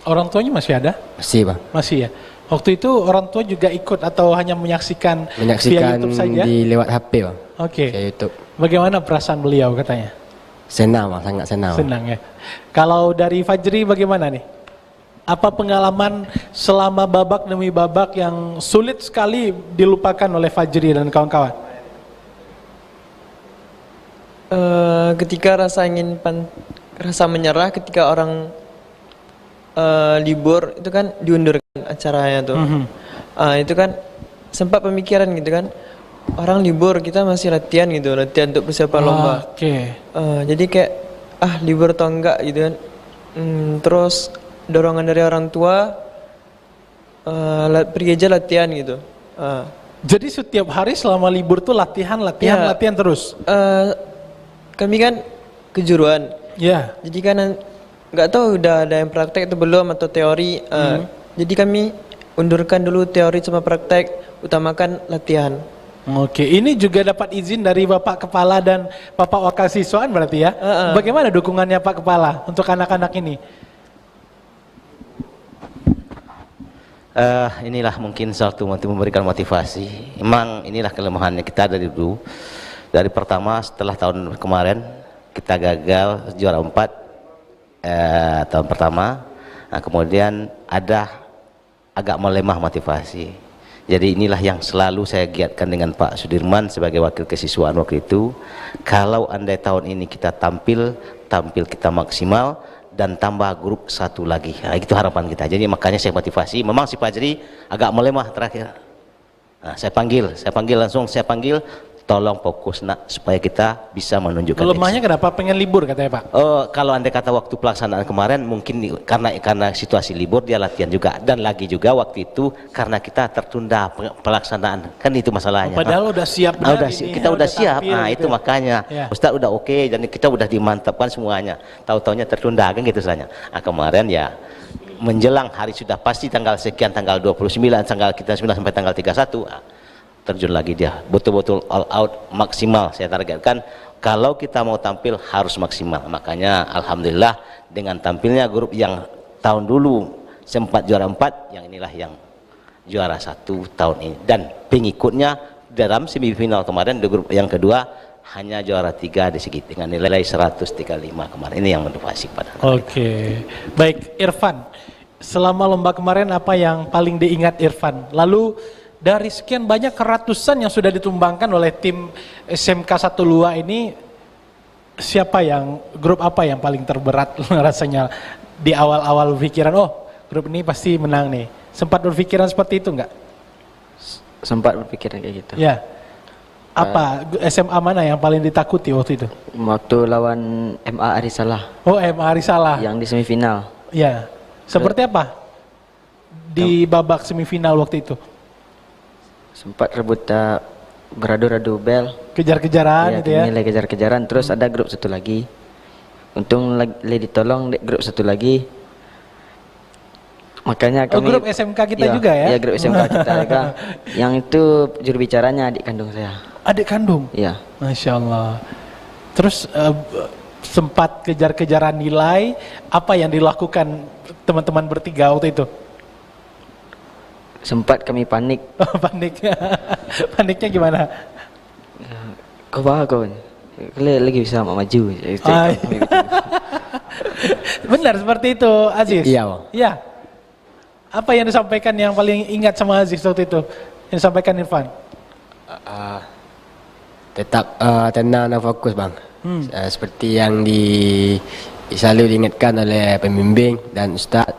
Orang tuanya masih ada? Masih bang. Masih ya. Waktu itu orang tua juga ikut atau hanya menyaksikan via YouTube saja? Lewat HP bang. Oke. Via YouTube. Bagaimana perasaan beliau katanya? Senang bang, sangat senang. Senang ya. Kalau dari Fajri bagaimana nih? Apa pengalaman selama babak demi babak yang sulit sekali dilupakan oleh Fajri dan kawan-kawan? Ketika rasa menyerah ketika orang libur itu kan diundurkan acaranya tuh. Itu kan sempat pemikiran gitu kan, orang libur kita masih latihan untuk persiapan lomba. Jadi kayak libur atau enggak gitu kan. Terus dorongan dari orang tua pergi aja latihan gitu. Jadi setiap hari selama libur tuh latihan terus. Kami kan kejuruan. Ya. Jadi kan nggak tahu udah ada yang praktek atau belum atau teori. Jadi kami undurkan dulu teori sama praktek, utamakan latihan. Oke, ini juga dapat izin dari Bapak Kepala dan Bapak Wakasiswaan berarti ya? Bagaimana dukungannya Pak Kepala untuk anak-anak ini? Inilah mungkin suatu memberikan motivasi. Memang inilah kelemahannya kita dari dulu. Dari pertama setelah tahun kemarin kita gagal juara 4 tahun pertama. Nah, kemudian ada agak melemah motivasi. Jadi inilah yang selalu saya giatkan dengan Pak Sudirman sebagai wakil kesiswaan waktu itu. Kalau andai tahun ini kita tampil kita maksimal dan tambah grup satu lagi. Nah, itu harapan kita. Jadi makanya saya motivasi. Memang si Fajri agak melemah terakhir. Nah, saya panggil langsung tolong fokus nak supaya kita bisa menunjukkan. Lemahnya kenapa? Pengen libur katanya Pak? Kalau andai kata waktu pelaksanaan kemarin mungkin karena situasi libur dia latihan juga, dan lagi juga waktu itu karena kita tertunda pelaksanaan, kan itu masalahnya. Padahal udah siap. Kita udah siap. Nah gitu. itu makanya Ustaz udah oke, dan kita udah dimantapkan semuanya. Tahu-taunya tertunda kan gitu saja. Nah kemarin ya menjelang hari sudah pasti tanggal sekian, tanggal 29, tanggal kita 9 sampai tanggal 31. Terjun lagi dia betul-betul all out maksimal. Saya targetkan kalau kita mau tampil harus maksimal. Makanya alhamdulillah dengan tampilnya grup yang tahun dulu sempat juara 4, yang inilah yang juara 1 tahun ini, dan pengikutnya dalam semifinal kemarin di grup yang kedua hanya juara 3 di segi dengan nilai 135 kemarin. Ini yang motivasi pada. Oke. Baik, Irfan. Selama lomba kemarin apa yang paling diingat Irfan? Lalu dari sekian banyak ratusan yang sudah ditumbangkan oleh tim SMK 1 Lua ini, grup apa yang paling terberat rasanya di awal-awal pikiran, grup ini pasti menang nih. Sempat berpikiran seperti itu enggak? Sempat berpikiran kayak gitu. Ya. Apa SMA mana yang paling ditakuti waktu itu? Waktu lawan MA Arisalah. Oh, MA Arisalah. Yang di semifinal. Ya. Seperti apa di babak semifinal waktu itu? Sempat rebut beradu-radu bel, kejar-kejaran gitu ya. Nilai kejar-kejaran. Terus ada grup satu lagi, untung lagi ditolong grup satu lagi, makanya kami grup SMK kita juga ya. Iya, grup SMK kita juga. Yang itu juru bicaranya adik kandung saya. Adik kandung? Iya. Masya Allah. Terus sempat kejar-kejaran nilai, apa yang dilakukan teman-teman bertiga waktu itu? Sempat kami panik. Panik. Paniknya gimana? Kau. Kalian lagi bisa maju. Benar seperti itu, Aziz? Iya, Bang. Iya. Apa yang disampaikan yang paling ingat sama Aziz waktu itu? Yang disampaikan Irfan? Tetap tenang dan fokus, Bang. Seperti yang selalu diingatkan oleh pembimbing dan Ustaz,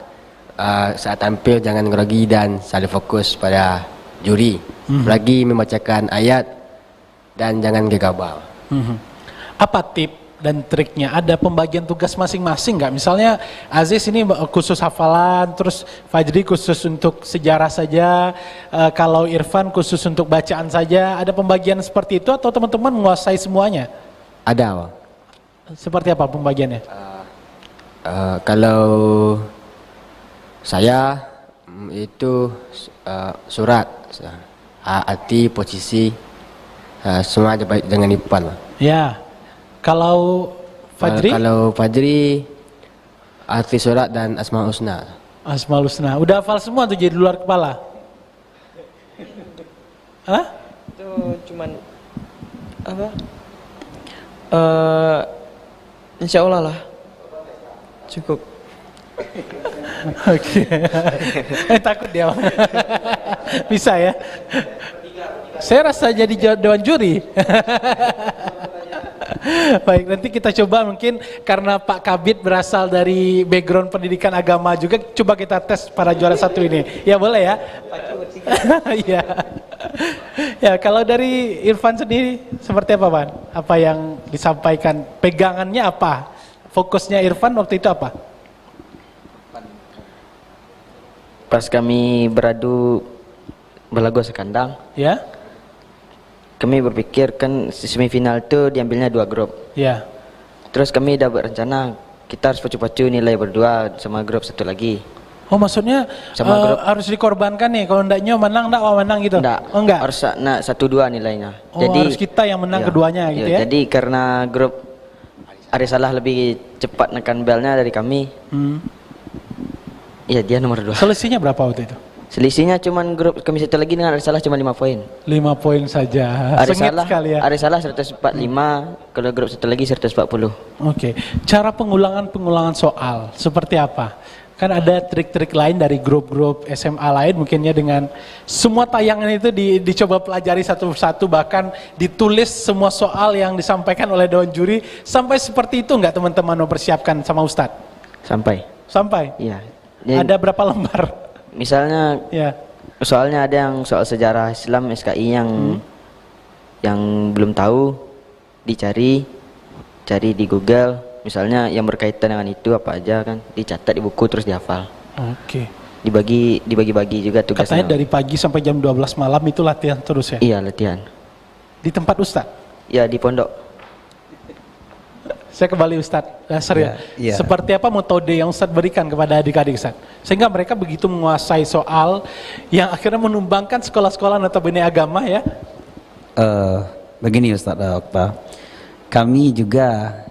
saat tampil jangan grogi dan selalu fokus pada juri. Lagi membacakan ayat dan jangan gegabah. Apa tip dan triknya? Ada pembagian tugas masing-masing nggak? Misalnya Aziz ini khusus hafalan, terus Fajri khusus untuk sejarah saja, kalau Irfan khusus untuk bacaan saja. Ada pembagian seperti itu atau teman-teman menguasai semuanya? Ada, Bang. Seperti apa pembagiannya? Kalau saya itu surat, arti, posisi, semua ada baik dengan Irfan. Ya. Kalau Fajri? Kalau Fajri arti surat dan Asmaul Husna. Asmaul Husna. Udah hafal semua tuh jadi luar kepala? Hah? Itu cuman apa? Insya Allah lah. Cukup. Oke. Takut dia. Bisa ya? Saya rasa jadi dewan juri. Baik, nanti kita coba mungkin karena Pak Kabid berasal dari background pendidikan agama juga, coba kita tes para juara satu ini. Ya boleh ya? Iya. Ya, kalau dari Irfan sendiri seperti apa, Pan? Apa yang disampaikan? Pegangannya apa? Fokusnya Irfan waktu itu apa? Pas kami beradu belago sekandang. Ya. Kami berpikir kan semifinal itu diambilnya 2 grup. Ya. Terus kami udah berencana kita harus pacu-pacu nilai berdua sama grup satu lagi. Oh, maksudnya harus dikorbankan nih, kalau enggaknya menang menang gitu? Oh, enggak? Harus 1-2 nilainya. Oh, jadi harus kita yang menang keduanya gitu ya? Jadi karena grup Ari Salah lebih cepat nekan belnya dari kami. Iya, dia nomor 2. Selisihnya berapa waktu itu? Selisihnya cuman grup kami satu lagi dengan Ari Salah cuma 5 poin. 5 poin saja. Sengit sekali ya. Ari Salah 145, kalau grup satu lagi 140. Oke. Cara pengulangan soal seperti apa? Kan ada trik-trik lain dari grup-grup SMA lain mungkinnya dengan semua tayangan itu dicoba pelajari satu-satu, bahkan ditulis semua soal yang disampaikan oleh dewan juri. Sampai seperti itu enggak teman-teman mempersiapkan sama Ustadz? Sampai. Sampai? Iya. Ada berapa lembar? Misalnya, soalnya ada yang soal sejarah Islam SKI yang belum tahu, cari di Google. Misalnya yang berkaitan dengan itu apa aja kan, dicatat di buku terus dihafal. Oke. Dibagi-bagi juga tugasnya. Katanya dari pagi sampai jam 12 malam itu latihan terus ya? Iya, latihan. Di tempat Ustadz? Iya, di pondok. Saya kembali Ustadz Nasr ya. Seperti apa metode yang Ustadz berikan kepada adik-adik Ustadz? Sehingga mereka begitu menguasai soal yang akhirnya menumbangkan sekolah-sekolah notabene agama ya? Begini Ustadz Okta, kami juga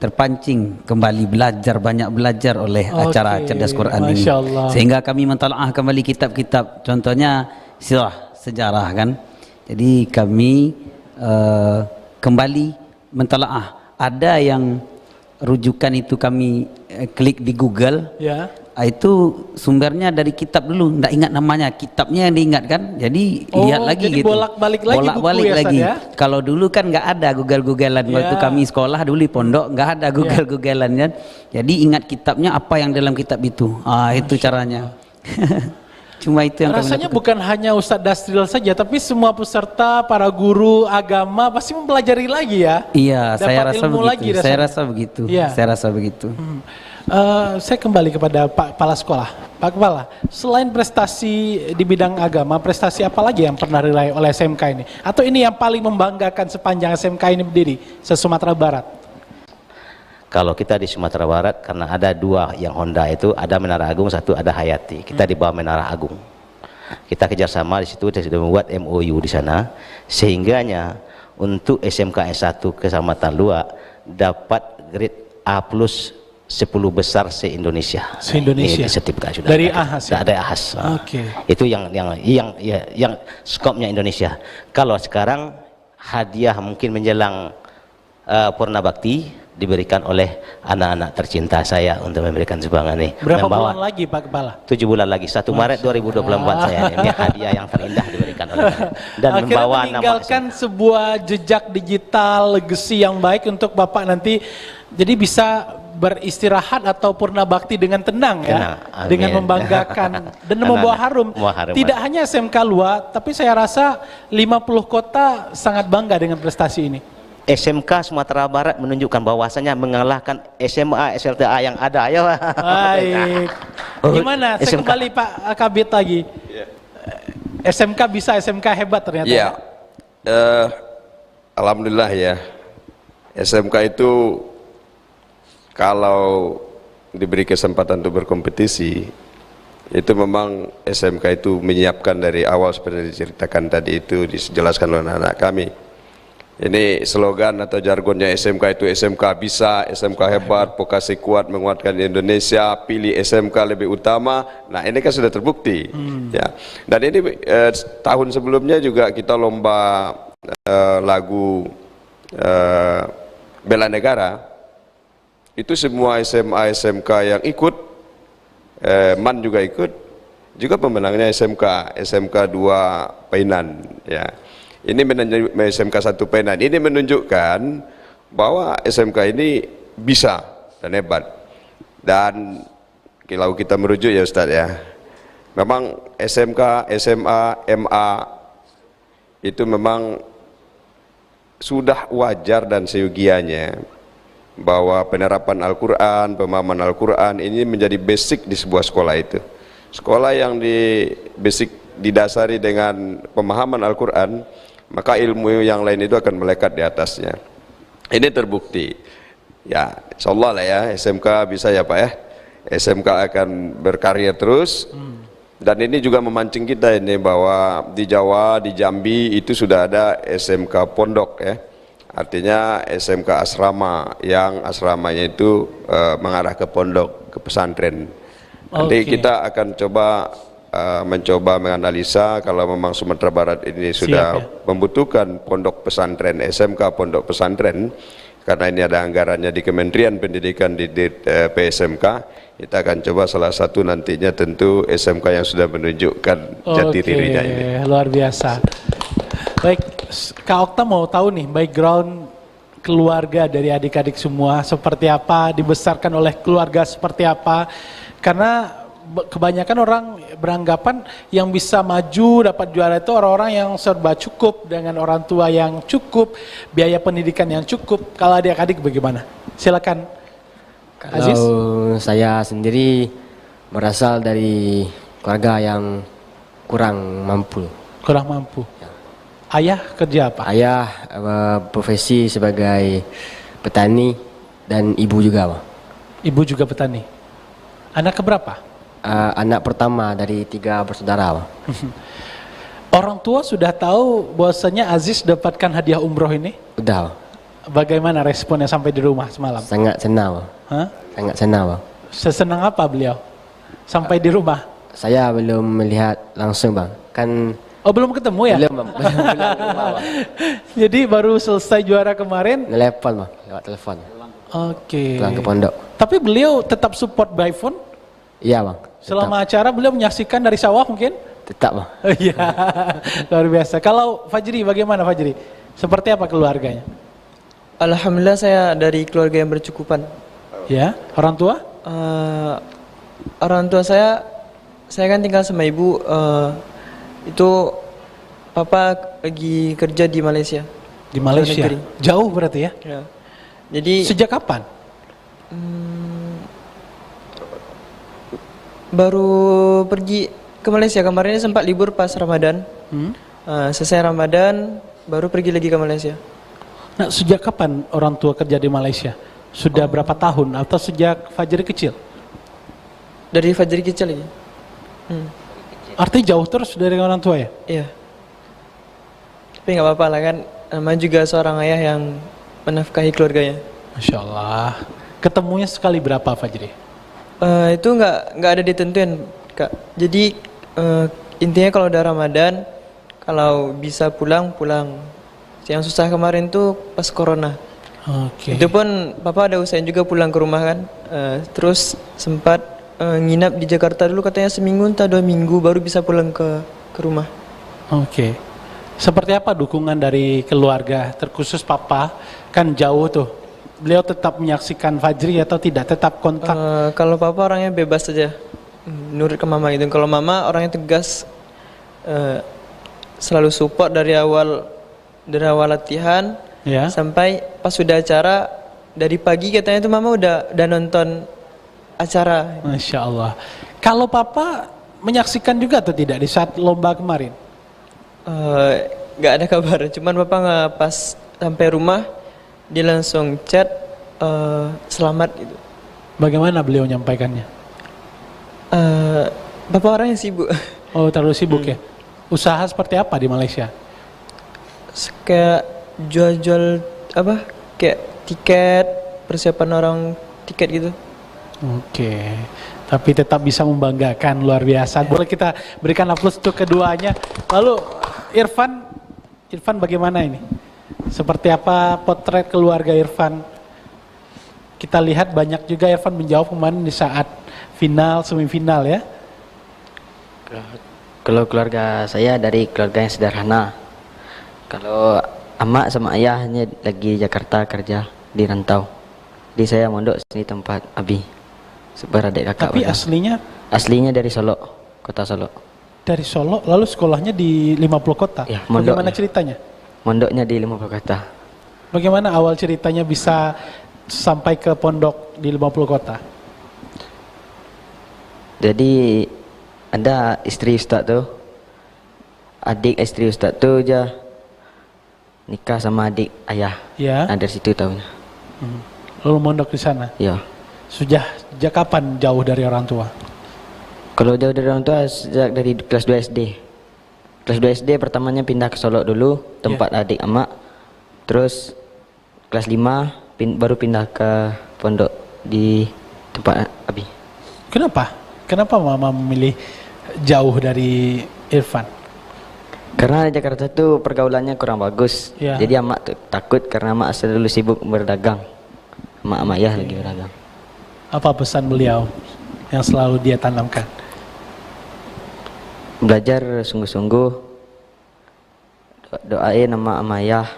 terpancing kembali banyak belajar oleh acara Cerdas Quran ini. Sehingga kami mentalaah kembali kitab-kitab, contohnya sejarah kan. Jadi kami kembali mentalaah. Ada yang rujukan itu kami klik di Google, itu sumbernya dari kitab dulu, nggak ingat namanya, kitabnya yang diingat kan, jadi lihat lagi jadi gitu. bolak-balik lagi. Ya? Kalau dulu kan nggak ada Google-Googlean, waktu kami sekolah dulu di pondok nggak ada Google-Googlean kan, jadi ingat kitabnya apa yang dalam kitab itu, itu caranya. Cuma itu yang rasanya bukan hanya Ustadz Dasril saja, tapi semua peserta, para guru agama pasti mempelajari lagi ya. Iya, saya rasa begitu. Iya. Saya rasa begitu. Saya kembali kepada Pak Kepala Sekolah. Pak Kepala, selain prestasi di bidang agama, prestasi apa lagi yang pernah diraih oleh SMK ini? Atau ini yang paling membanggakan sepanjang SMK ini berdiri, se-Sumatera Barat? Kalau kita di Sumatera Barat, karena ada 2 yang Honda itu, ada Menara Agung, satu ada Hayati. Kita di bawah Menara Agung. Kita kerjasama di situ, kita sudah membuat MOU di sana, sehingganya untuk SMK S1 Kecamatan Luak dapat grade A+ 10 besar se-Indonesia. Se-Indonesia. Sertifikat sudah. Dari AHAS. Ya? Dari AHAS. Oke. Itu yang skopnya Indonesia. Kalau sekarang hadiah mungkin menjelang Purna Bakti diberikan oleh anak-anak tercinta saya untuk memberikan sumbangan ini. Berapa bulan lagi Pak Kepala? 7 bulan lagi, 1 Maret 2024 saya ini hadiah yang terindah diberikan oleh saya. Dan akhirnya membawa meninggalkan sebuah jejak digital legacy yang baik untuk Bapak nanti jadi bisa beristirahat atau purna bakti dengan tenang ya, dengan membanggakan dan membawa harum. Tidak hanya SMK Lua, tapi saya rasa 50 kota sangat bangga dengan prestasi ini. SMK Sumatera Barat menunjukkan bahwasanya mengalahkan SMA SLTA yang ada. Ayo. Baik. Gimana? Saya kembali Pak Kabit lagi. SMK bisa, SMK hebat ternyata. Ya. Alhamdulillah ya. SMK itu kalau diberi kesempatan untuk berkompetisi, itu memang SMK itu menyiapkan dari awal seperti diceritakan tadi itu dijelaskan oleh anak-anak kami. Ini slogan atau jargonnya SMK itu SMK bisa, SMK hebat, vokasi kuat menguatkan Indonesia, pilih SMK lebih utama. Nah ini kan sudah terbukti ya. Dan ini tahun sebelumnya juga kita lomba lagu bela negara. Itu semua SMA SMK yang ikut, MAN juga ikut, juga pemenangnya SMK 2 Painan ya. Ini SMK 1 Painan. Ini menunjukkan bahwa SMK ini bisa dan hebat. Dan kalau kita merujuk ya Ustadz ya, memang SMK, SMA, MA itu memang sudah wajar dan seyogianya bahwa penerapan Al-Quran, pemahaman Al-Quran ini menjadi basic di sebuah sekolah itu. Sekolah yang didasari dengan pemahaman Al-Quran, maka ilmu yang lain itu akan melekat di atasnya. Ini terbukti. Ya, insyaallah lah ya, SMK bisa ya Pak ya. SMK akan berkarya terus. Dan ini juga memancing kita ini bahwa di Jawa, di Jambi itu sudah ada SMK pondok ya. Artinya SMK asrama yang asramanya itu mengarah ke pondok, ke pesantren. Nanti kita akan mencoba menganalisa kalau memang Sumatera Barat ini sudah membutuhkan pondok pesantren, SMK pondok pesantren, karena ini ada anggarannya di Kementerian Pendidikan di PSMK, kita akan coba salah satu nantinya tentu SMK yang sudah menunjukkan jati dirinya ini. Luar biasa. Baik, Kak Okta mau tahu nih background keluarga dari adik-adik semua seperti apa, dibesarkan oleh keluarga seperti apa, karena kebanyakan orang beranggapan yang bisa maju dapat juara itu orang-orang yang serba cukup dengan orang tua yang cukup, biaya pendidikan yang cukup. Kalau adik-adik bagaimana? Silakan Aziz. Kalau saya sendiri berasal dari keluarga yang kurang mampu. Kurang mampu. Ayah kerja apa? Ayah profesi sebagai petani dan ibu juga Pak. Ibu juga petani. Anak keberapa? Anak pertama dari 3 bersaudara Pak. Orang tua sudah tahu bahwasanya Aziz dapatkan hadiah umroh ini? Udah Pak. Bagaimana responnya sampai di rumah semalam? Sangat senang Pak. Hah? Sangat senang Pak. Sesenang apa beliau? Sampai di rumah? Saya belum melihat langsung Bang. Kan belum ketemu ya? Belum Bang. Jadi baru selesai juara kemarin? Telepon Bang, lewat telepon. Oke. Pulang ke pondok. Tapi beliau tetap support by phone? Iya Bang. Selama acara beliau menyaksikan dari sawah mungkin? Tetap Bang. Iya, luar biasa. Kalau Fajri bagaimana Fajri? Seperti apa keluarganya? Alhamdulillah saya dari keluarga yang bercukupan. Ya, orang tua? Orang tua saya kan tinggal sama ibu. Itu papa lagi kerja di Malaysia. Di Malaysia? Jauh berarti ya? Ya. Jadi sejak kapan? Baru pergi ke Malaysia, kemarin sempat libur pas Ramadan. Selesai Ramadan baru pergi lagi ke Malaysia. Nah, sejak kapan orang tua kerja di Malaysia? Sudah berapa tahun atau sejak Fajri kecil? Dari Fajri kecil lagi. Artinya jauh terus dari orang tua ya? Iya. Tapi nggak apa-apa lah kan, namanya juga seorang ayah yang menafkahi keluarganya. Masya Allah. Ketemunya sekali berapa Fajri? Itu nggak ada ditentuin Kak. Jadi intinya kalau udah Ramadan, kalau bisa pulang. Yang susah kemarin tuh pas corona. Oke. Itu pun papa ada usahain juga pulang ke rumah kan. Terus sempat nginap di Jakarta dulu, katanya seminggu entah 2 minggu baru bisa pulang ke rumah. Oke. Seperti apa dukungan dari keluarga, terkhusus papa, kan jauh tuh. Beliau tetap menyaksikan Fajri atau tidak, tetap kontak? Kalau papa orangnya bebas saja, nurut ke mama gitu. Kalau mama orangnya tegas, selalu support dari awal latihan sampai pas sudah acara. Dari pagi katanya itu mama udah nonton acara. Masya Allah. Kalau papa menyaksikan juga atau tidak di saat lomba kemarin? Gak ada kabar, cuman papa nggak pas sampai rumah dia langsung chat selamat gitu. Bagaimana beliau menyampaikannya? Bapak orangnya sibuk. Oh, terlalu sibuk ya. Usaha seperti apa di Malaysia? Kayak jual-jual apa? Kayak tiket, persiapan orang tiket gitu. Oke. Tapi tetap bisa membanggakan, luar biasa. Boleh kita berikan aplaus untuk keduanya. Lalu Irfan bagaimana ini? Seperti apa potret keluarga Irfan? Kita lihat banyak juga Irfan menjawab kemarin di saat final, semifinal ya. Kalau keluarga saya dari keluarga yang sederhana. Kalau emak sama ayahnya lagi Jakarta kerja di rantau. Di saya mondok sini tempat abi. Seberadik kakak. Tapi aslinya dari Solo, kota Solo. Dari Solo, lalu sekolahnya di 50 kota. Ya, bagaimana ceritanya? Mondoknya di 50 kota. Bagaimana awal ceritanya bisa sampai ke pondok di 50 kota? Jadi ada istri Ustaz tuh, adik istri Ustaz tuh aja nikah sama adik ayah. Ya. Nah, dari situ tahunya. Lalu mondok di sana? Ya. Sejak kapan jauh dari orang tua? Kalau jauh dari orang tua sejak dari kelas 2 SD. Kelas 2 SD pertamanya pindah ke Solo dulu, tempat adik emak. Terus kelas 5 baru pindah ke pondok di tempat abi. Kenapa? Kenapa mama memilih jauh dari Irfan? Karena di Jakarta tuh pergaulannya kurang bagus. Ya. Jadi emak tuh takut karena emak selalu sibuk berdagang. Emak ayah lagi berdagang. Apa pesan beliau yang selalu dia tanamkan? Belajar sungguh-sungguh, doain nama ayah.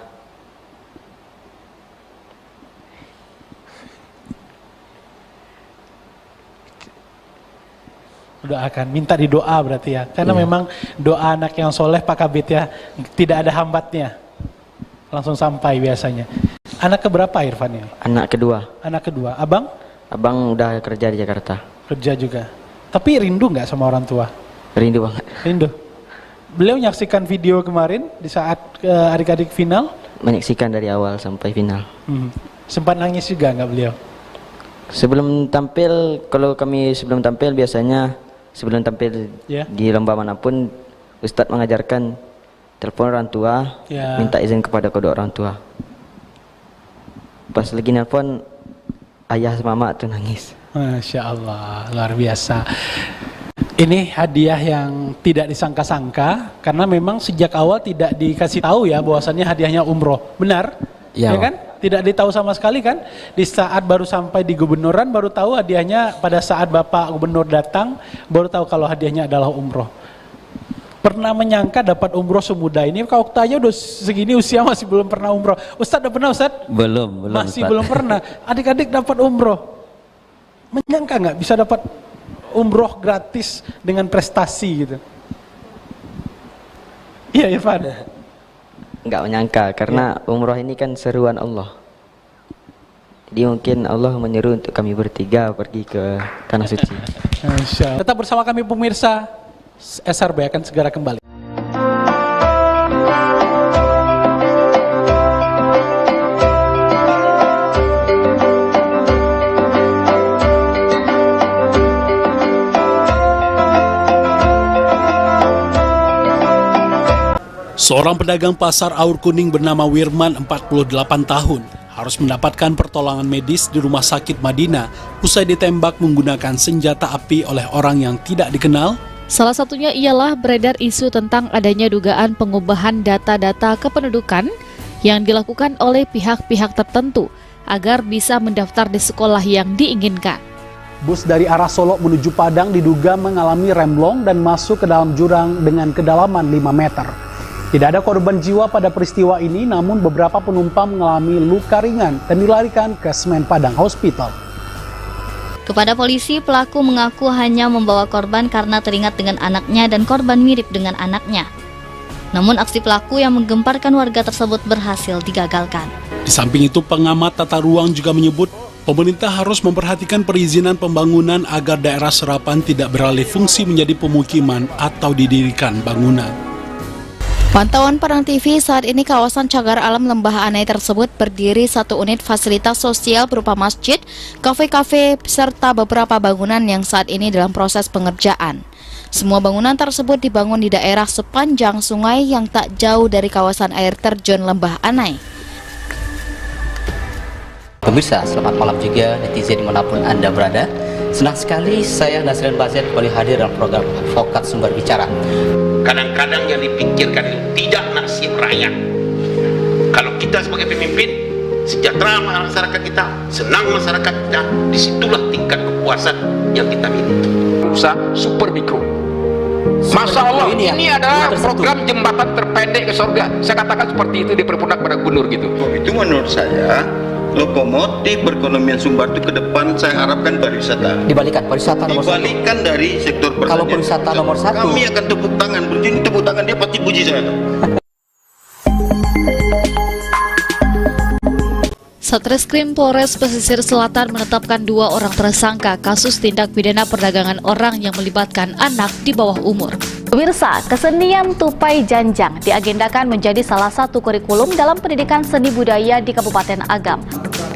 Doakan, minta didoa berarti ya, karena memang doa anak yang soleh Pak Kabit ya, tidak ada hambatnya, langsung sampai biasanya. Anak keberapa Irfan ini? Anak kedua. Anak kedua, abang? Abang udah kerja di Jakarta. Kerja juga, tapi rindu nggak sama orang tua? Rindu banget. Rindu. Beliau menyaksikan video kemarin di saat adik-adik final? Menyaksikan dari awal sampai final. Sempat nangis juga nggak beliau? Sebelum tampil, kalau kami sebelum tampil biasanya sebelum tampil di lomba manapun, Ustadz mengajarkan telepon orang tua, minta izin kepada kedua orang tua. Pas lagi nelpon, ayah sama mama tuh nangis. Masya Allah, luar biasa. Ini hadiah yang tidak disangka-sangka, karena memang sejak awal tidak dikasih tahu ya bahwasannya hadiahnya umroh. Benar? Ya kan? Tidak ditahu sama sekali kan? Di saat baru sampai di gubernuran baru tahu hadiahnya, pada saat Bapak Gubernur datang baru tahu kalau hadiahnya adalah umroh. Pernah menyangka dapat umroh semudah ini? Kalau tanya udah segini usia masih belum pernah umroh. Ustadz udah pernah Ustadz? Belum. Masih Ustadz. belum pernah. Adik-adik dapat umroh. Menyangka nggak bisa dapat umroh gratis dengan prestasi gitu? Iya Irfan. Nggak menyangka karena umroh ini kan seruan Allah. Jadi mungkin Allah menyeru untuk kami bertiga pergi ke tanah suci. Tetap bersama kami pemirsa, SRB akan segera kembali. Seorang pedagang pasar Aur Kuning bernama Wirman, 48 tahun, harus mendapatkan pertolongan medis di rumah sakit Madinah usai ditembak menggunakan senjata api oleh orang yang tidak dikenal. Salah satunya ialah beredar isu tentang adanya dugaan pengubahan data-data kependudukan yang dilakukan oleh pihak-pihak tertentu agar bisa mendaftar di sekolah yang diinginkan. Bus dari arah Solo menuju Padang diduga mengalami remblong dan masuk ke dalam jurang dengan kedalaman 5 meter. Tidak ada korban jiwa pada peristiwa ini, namun beberapa penumpang mengalami luka ringan dan dilarikan ke Semen Padang Hospital. Kepada polisi, pelaku mengaku hanya membawa korban karena teringat dengan anaknya dan korban mirip dengan anaknya. Namun aksi pelaku yang menggemparkan warga tersebut berhasil digagalkan. Di samping itu, pengamat tata ruang juga menyebut pemerintah harus memperhatikan perizinan pembangunan agar daerah serapan tidak beralih fungsi menjadi pemukiman atau didirikan bangunan. Pantauan Padang TV, saat ini kawasan cagar alam Lembah Anai tersebut berdiri 1 unit fasilitas sosial berupa masjid, kafe-kafe, serta beberapa bangunan yang saat ini dalam proses pengerjaan. Semua bangunan tersebut dibangun di daerah sepanjang sungai yang tak jauh dari kawasan air terjun Lembah Anai. Pemirsa, selamat malam juga netizen dimanapun Anda berada. Senang sekali saya Nasrin Bazir kembali hadir dalam program Advokat Sumber Bicara. Kadang-kadang yang dipikirkan itu tidak nasib rakyat. Kalau kita sebagai pemimpin, sejahtera masyarakat kita, senang masyarakat kita, disitulah tingkat kepuasan yang kita miliki. Usaha super mikro. Masya Allah, ini adalah program jembatan terpendek ke surga. Saya katakan seperti itu di perpundak pada gubernur gitu. Itu menurut saya lokomotif perekonomian Sumbar itu ke depan saya harapkan pariwisata. Dibalikan pariwisata nomor 1. Dibalikan dari sektor pertanian. Kalau pariwisata nomor 1, kami akan tepuk tangan. Berjuni tepuk tangan, dia pasti puji saya. Satreskrim Polres Pesisir Selatan menetapkan 2 orang tersangka kasus tindak pidana perdagangan orang yang melibatkan anak di bawah umur. Pemirsa, kesenian tupai janjang diagendakan menjadi salah satu kurikulum dalam pendidikan seni budaya di Kabupaten Agam.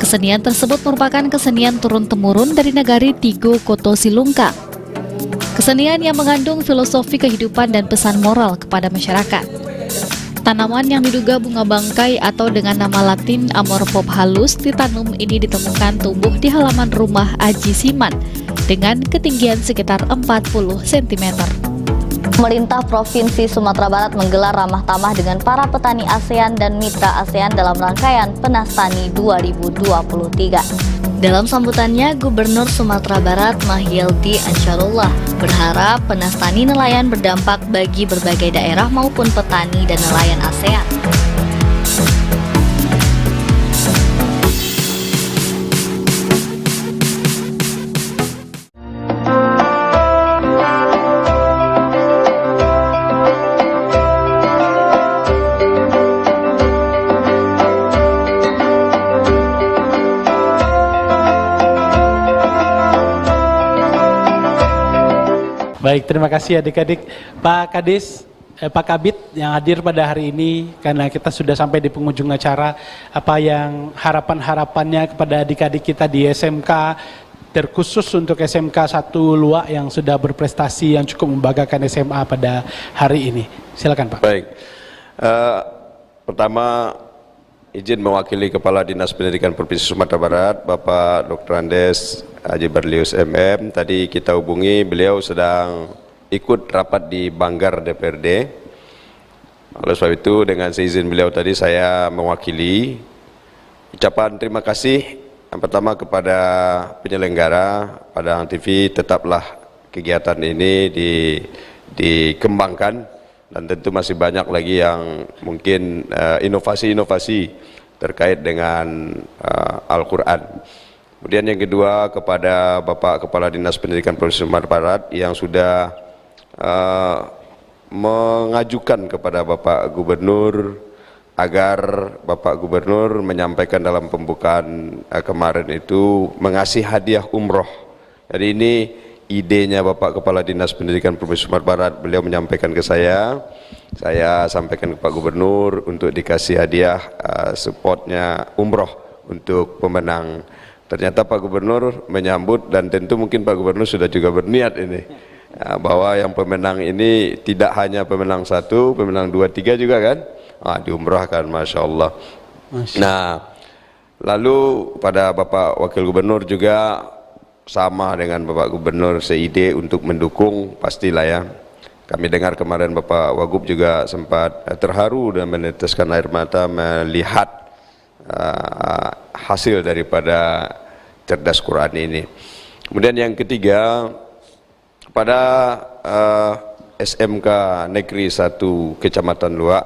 Kesenian tersebut merupakan kesenian turun-temurun dari nagari Tigo Koto Silungkang. Kesenian yang mengandung filosofi kehidupan dan pesan moral kepada masyarakat. Tanaman yang diduga bunga bangkai atau dengan nama latin Amorpop halus titanum ini ditemukan tumbuh di halaman rumah Aji Siman dengan ketinggian sekitar 40 cm. Pemerintah Provinsi Sumatera Barat menggelar ramah tamah dengan para petani ASEAN dan mitra ASEAN dalam rangkaian Penas Tani 2023. Dalam sambutannya, Gubernur Sumatera Barat Mahyildi Ansarullah berharap Penas Tani nelayan berdampak bagi berbagai daerah maupun petani dan nelayan ASEAN. Baik, terima kasih adik-adik. Pak Kadis, Pak Kabit yang hadir pada hari ini, karena kita sudah sampai di penghujung acara, apa yang harapan-harapannya kepada adik-adik kita di SMK, terkhusus untuk SMK 1 Luak yang sudah berprestasi yang cukup membanggakan SMA pada hari ini. Silakan Pak. Baik, pertama izin mewakili Kepala Dinas Pendidikan Provinsi Sumatera Barat, Bapak Dr. Andes Haji Berlius MM. Tadi kita hubungi, beliau sedang ikut rapat di Banggar DPRD. Oleh sebab itu, dengan seizin beliau tadi saya mewakili ucapan terima kasih yang pertama kepada penyelenggara Padang TV, tetaplah kegiatan ini dikembangkan dan tentu masih banyak lagi yang mungkin inovasi-inovasi terkait dengan Al-Quran. Kemudian yang kedua kepada Bapak Kepala Dinas Pendidikan Provinsi Sumatera Barat yang sudah mengajukan kepada Bapak Gubernur agar Bapak Gubernur menyampaikan dalam pembukaan kemarin itu mengasih hadiah umroh. Jadi ini idenya Bapak Kepala Dinas Pendidikan Provinsi Sumatera Barat, beliau menyampaikan ke saya sampaikan ke Pak Gubernur untuk dikasih hadiah supportnya umroh untuk pemenang. Ternyata Pak Gubernur menyambut dan tentu mungkin Pak Gubernur sudah juga berniat ini bahwa yang pemenang ini tidak hanya pemenang 1, pemenang 2, 3 juga kan, diumrahkan, Masya Allah. Nah, lalu pada Bapak Wakil Gubernur juga sama dengan Bapak Gubernur seide untuk mendukung, pastilah ya, Kami dengar kemarin Bapak Wagub juga sempat terharu dan meneteskan air mata melihat hasil daripada cerdas Quran ini. Kemudian yang ketiga, pada SMK Negeri 1 Kecamatan Luak,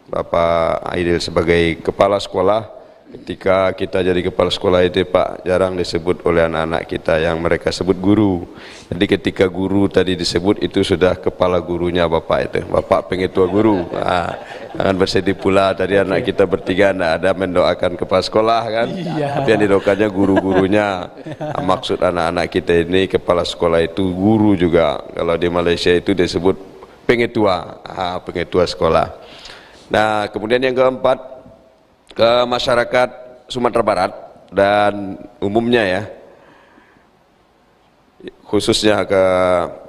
Bapak Aidil sebagai kepala sekolah, ketika kita jadi kepala sekolah itu Pak, jarang disebut oleh anak-anak kita yang mereka sebut guru. Jadi ketika guru tadi disebut itu sudah kepala gurunya Bapak itu, Bapak pengetua guru. Jangan bersedih pula tadi anak kita bertiga ada mendoakan kepala sekolah kan, tapi yang didoakannya guru-gurunya. Maksud anak-anak kita ini kepala sekolah itu guru juga. Kalau di Malaysia itu disebut pengetua, pengetua sekolah. Nah kemudian yang keempat, ke masyarakat Sumatera Barat dan umumnya ya, khususnya ke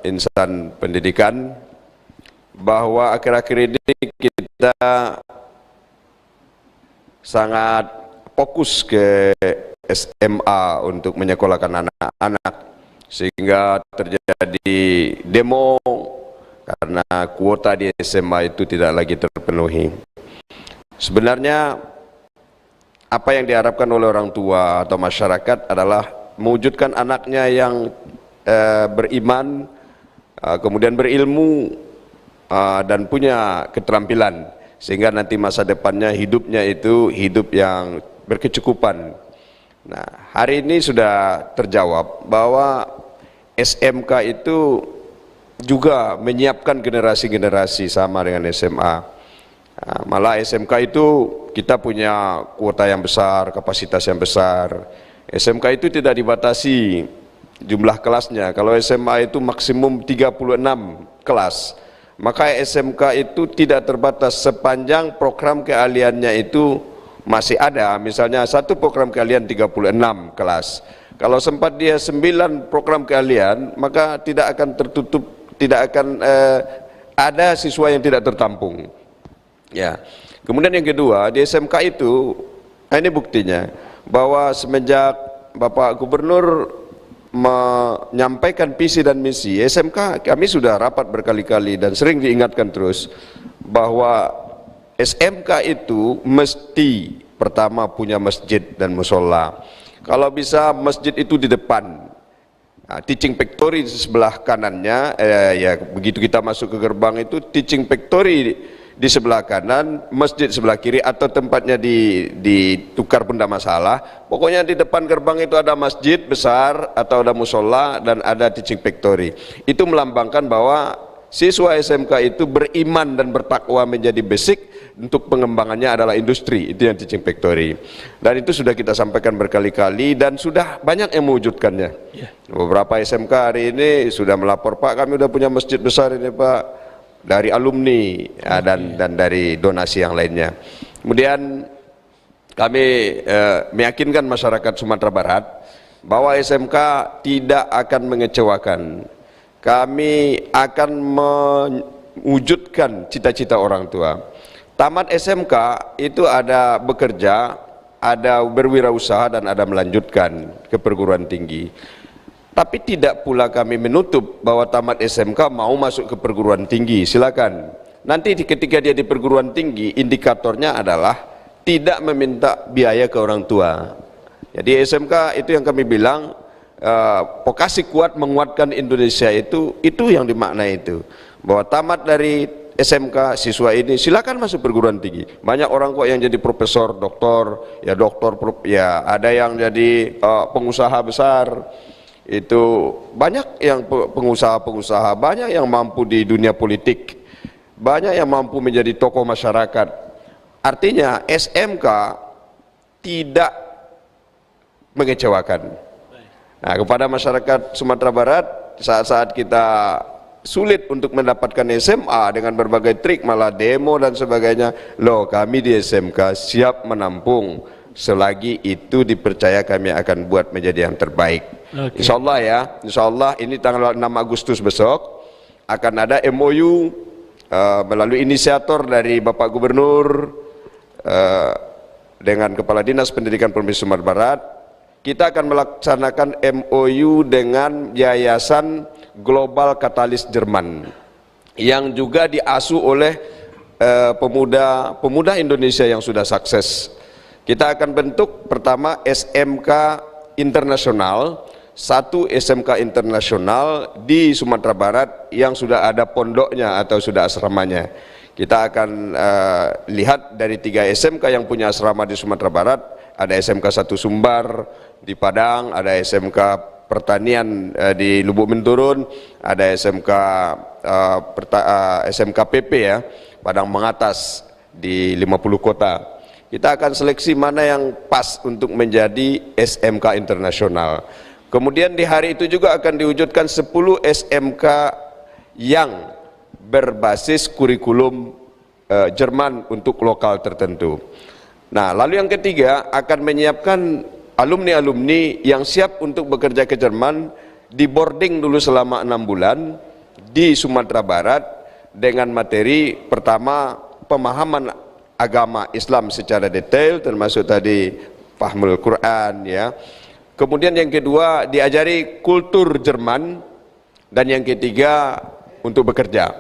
insan pendidikan, bahwa akhir-akhir ini kita sangat fokus ke SMA untuk menyekolahkan anak-anak, sehingga terjadi demo karena kuota di SMA itu tidak lagi terpenuhi. Sebenarnya apa yang diharapkan oleh orang tua atau masyarakat adalah mewujudkan anaknya yang beriman, kemudian berilmu, dan punya keterampilan, sehingga nanti masa depannya hidupnya itu hidup yang berkecukupan. Nah, hari ini sudah terjawab bahwa SMK itu juga menyiapkan generasi-generasi sama dengan SMA. Malah SMK itu kita punya kuota yang besar, kapasitas yang besar. SMK itu tidak dibatasi jumlah kelasnya. Kalau SMA itu maksimum 36 kelas, maka SMK itu tidak terbatas sepanjang program keahliannya itu masih ada. Misalnya satu program keahlian 36 kelas. Kalau sempat dia 9 program keahlian, maka tidak akan tertutup, tidak akan ada siswa yang tidak tertampung. Ya. Kemudian yang kedua, di SMK itu, ini buktinya bahwa semenjak Bapak Gubernur menyampaikan visi dan misi SMK, kami sudah rapat berkali-kali dan sering diingatkan terus bahwa SMK itu mesti pertama punya masjid dan musola. Kalau bisa masjid itu di depan. Nah, teaching factory di sebelah kanannya, ya begitu kita masuk ke gerbang itu teaching factory di sebelah kanan, masjid sebelah kiri, atau tempatnya ditukar pun tidak masalah. Pokoknya di depan gerbang itu ada masjid besar atau ada musola dan ada teaching factory. Itu melambangkan bahwa siswa SMK itu beriman dan bertakwa menjadi basic untuk pengembangannya adalah industri. Itu yang teaching factory. Dan itu sudah kita sampaikan berkali-kali dan sudah banyak yang mewujudkannya. Beberapa SMK hari ini sudah melapor, Pak kami sudah punya masjid besar ini Pak, dari alumni ya, dan dari donasi yang lainnya. Kemudian kami meyakinkan masyarakat Sumatera Barat bahwa SMK tidak akan mengecewakan. Kami akan mewujudkan cita-cita orang tua. Tamat SMK itu ada bekerja, ada berwirausaha, dan ada melanjutkan ke perguruan tinggi. Tapi tidak pula kami menutup bahwa tamat SMK mau masuk ke perguruan tinggi, silakan. Nanti ketika dia di perguruan tinggi, indikatornya adalah tidak meminta biaya ke orang tua. Jadi SMK itu yang kami bilang, vokasi kuat menguatkan Indonesia itu yang dimaknai itu. Bahwa tamat dari SMK siswa ini silakan masuk perguruan tinggi. Banyak orang kok yang jadi profesor, doktor, ya ada yang jadi pengusaha besar. Itu banyak yang pengusaha-pengusaha, banyak yang mampu di dunia politik, banyak yang mampu menjadi tokoh masyarakat. Artinya SMK tidak mengecewakan. Nah, kepada masyarakat Sumatera Barat, saat-saat kita sulit untuk mendapatkan SMA dengan berbagai trik, malah demo dan sebagainya, loh kami di SMK siap menampung selagi itu dipercaya kami akan buat menjadi yang terbaik. Insya Allah ya, insya Allah ini tanggal 6 Agustus besok akan ada MOU melalui inisiator dari Bapak Gubernur dengan Kepala Dinas Pendidikan Provinsi Sumatera Barat. Kita akan melaksanakan MOU dengan Yayasan Global Katalis Jerman. yang juga diasuh oleh pemuda Indonesia yang sudah sukses. Kita akan bentuk pertama SMK internasional, satu SMK internasional di Sumatera Barat yang sudah ada pondoknya atau sudah asramanya. Kita akan lihat dari 3 SMK yang punya asrama di Sumatera Barat, ada SMK 1 Sumbar di Padang, ada SMK Pertanian di Lubuk Menturun, ada SMK PP ya, Padang Mengatas di 50 kota. Kita akan seleksi mana yang pas untuk menjadi SMK internasional. Kemudian di hari itu juga akan diwujudkan 10 SMK yang berbasis kurikulum Jerman untuk lokal tertentu. Nah, lalu yang ketiga akan menyiapkan alumni-alumni yang siap untuk bekerja ke Jerman, di boarding dulu selama 6 bulan di Sumatera Barat dengan materi pertama pemahaman agama Islam secara detail, termasuk tadi pahmul Quran ya. Kemudian yang kedua diajari kultur Jerman, dan yang ketiga untuk bekerja.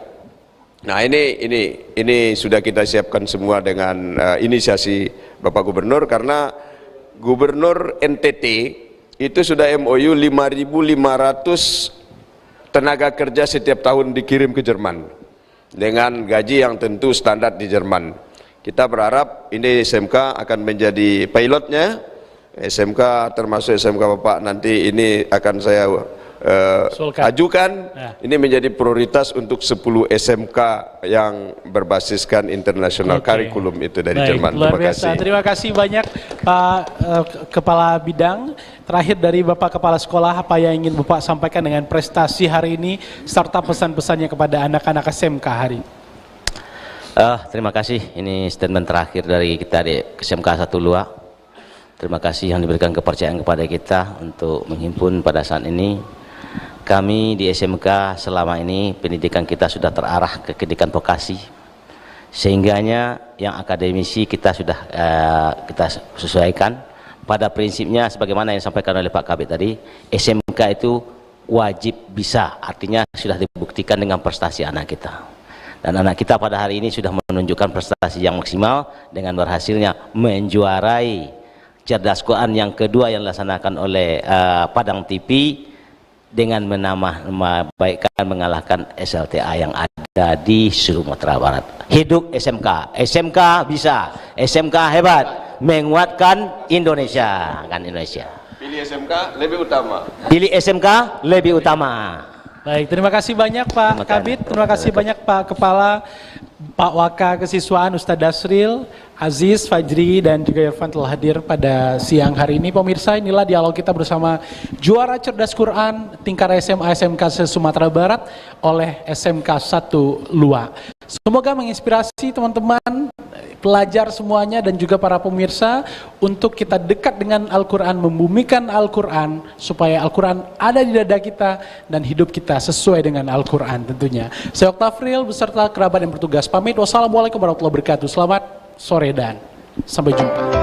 Nah, ini sudah kita siapkan semua dengan inisiasi Bapak Gubernur, karena Gubernur NTT itu sudah MOU 5.500 tenaga kerja setiap tahun dikirim ke Jerman dengan gaji yang tentu standar di Jerman. Kita berharap ini SMK akan menjadi pilotnya. SMK termasuk SMK Bapak nanti ini akan saya ajukan. Ini menjadi prioritas untuk 10 SMK yang berbasiskan internasional kurikulum itu dari Jerman. Luar biasa. Terima kasih banyak Pak Kepala Bidang. Terakhir dari Bapak Kepala Sekolah, apa yang ingin Bapak sampaikan dengan prestasi hari ini serta pesan-pesannya kepada anak-anak SMK hari ini? Terima kasih. Ini statement terakhir dari kita di SMK 1 Lua. Terima kasih yang diberikan kepercayaan kepada kita untuk menghimpun pada saat ini. Kami di SMK selama ini pendidikan kita sudah terarah ke pendidikan vokasi, sehingganya yang akademisi kita sudah kita sesuaikan. Pada prinsipnya sebagaimana yang disampaikan oleh Pak Kabid tadi, SMK itu wajib bisa, artinya sudah dibuktikan dengan prestasi anak kita. Dan anak kita pada hari ini sudah menunjukkan prestasi yang maksimal dengan berhasilnya menjuarai Cerdas Quran yang kedua yang dilaksanakan oleh Padang TV dengan menambahkan mengalahkan SLTA yang ada di Sumatera Barat. Hidup SMK, SMK bisa, SMK hebat, menguatkan Indonesia, kan Indonesia. Pilih SMK lebih utama. Pilih SMK lebih utama. Baik, terima kasih banyak Pak Kabid, terima kasih banyak Pak Kepala, Pak Waka Kesiswaan Ustadz Dasril, Aziz, Fajri, dan juga Irfan telah hadir pada siang hari ini. Pemirsa, inilah dialog kita bersama juara Cerdas Quran tingkat SMA SMK se-Sumatera Barat oleh SMK 1 Lua. Semoga menginspirasi teman-teman, pelajar semuanya dan juga para pemirsa untuk kita dekat dengan Al-Quran, membumikan Al-Quran supaya Al-Quran ada di dada kita dan hidup kita sesuai dengan Al-Quran tentunya. Saya Oktafril beserta kerabat yang bertugas pamit. Wassalamualaikum warahmatullahi wabarakatuh. Selamat sore dan sampai jumpa.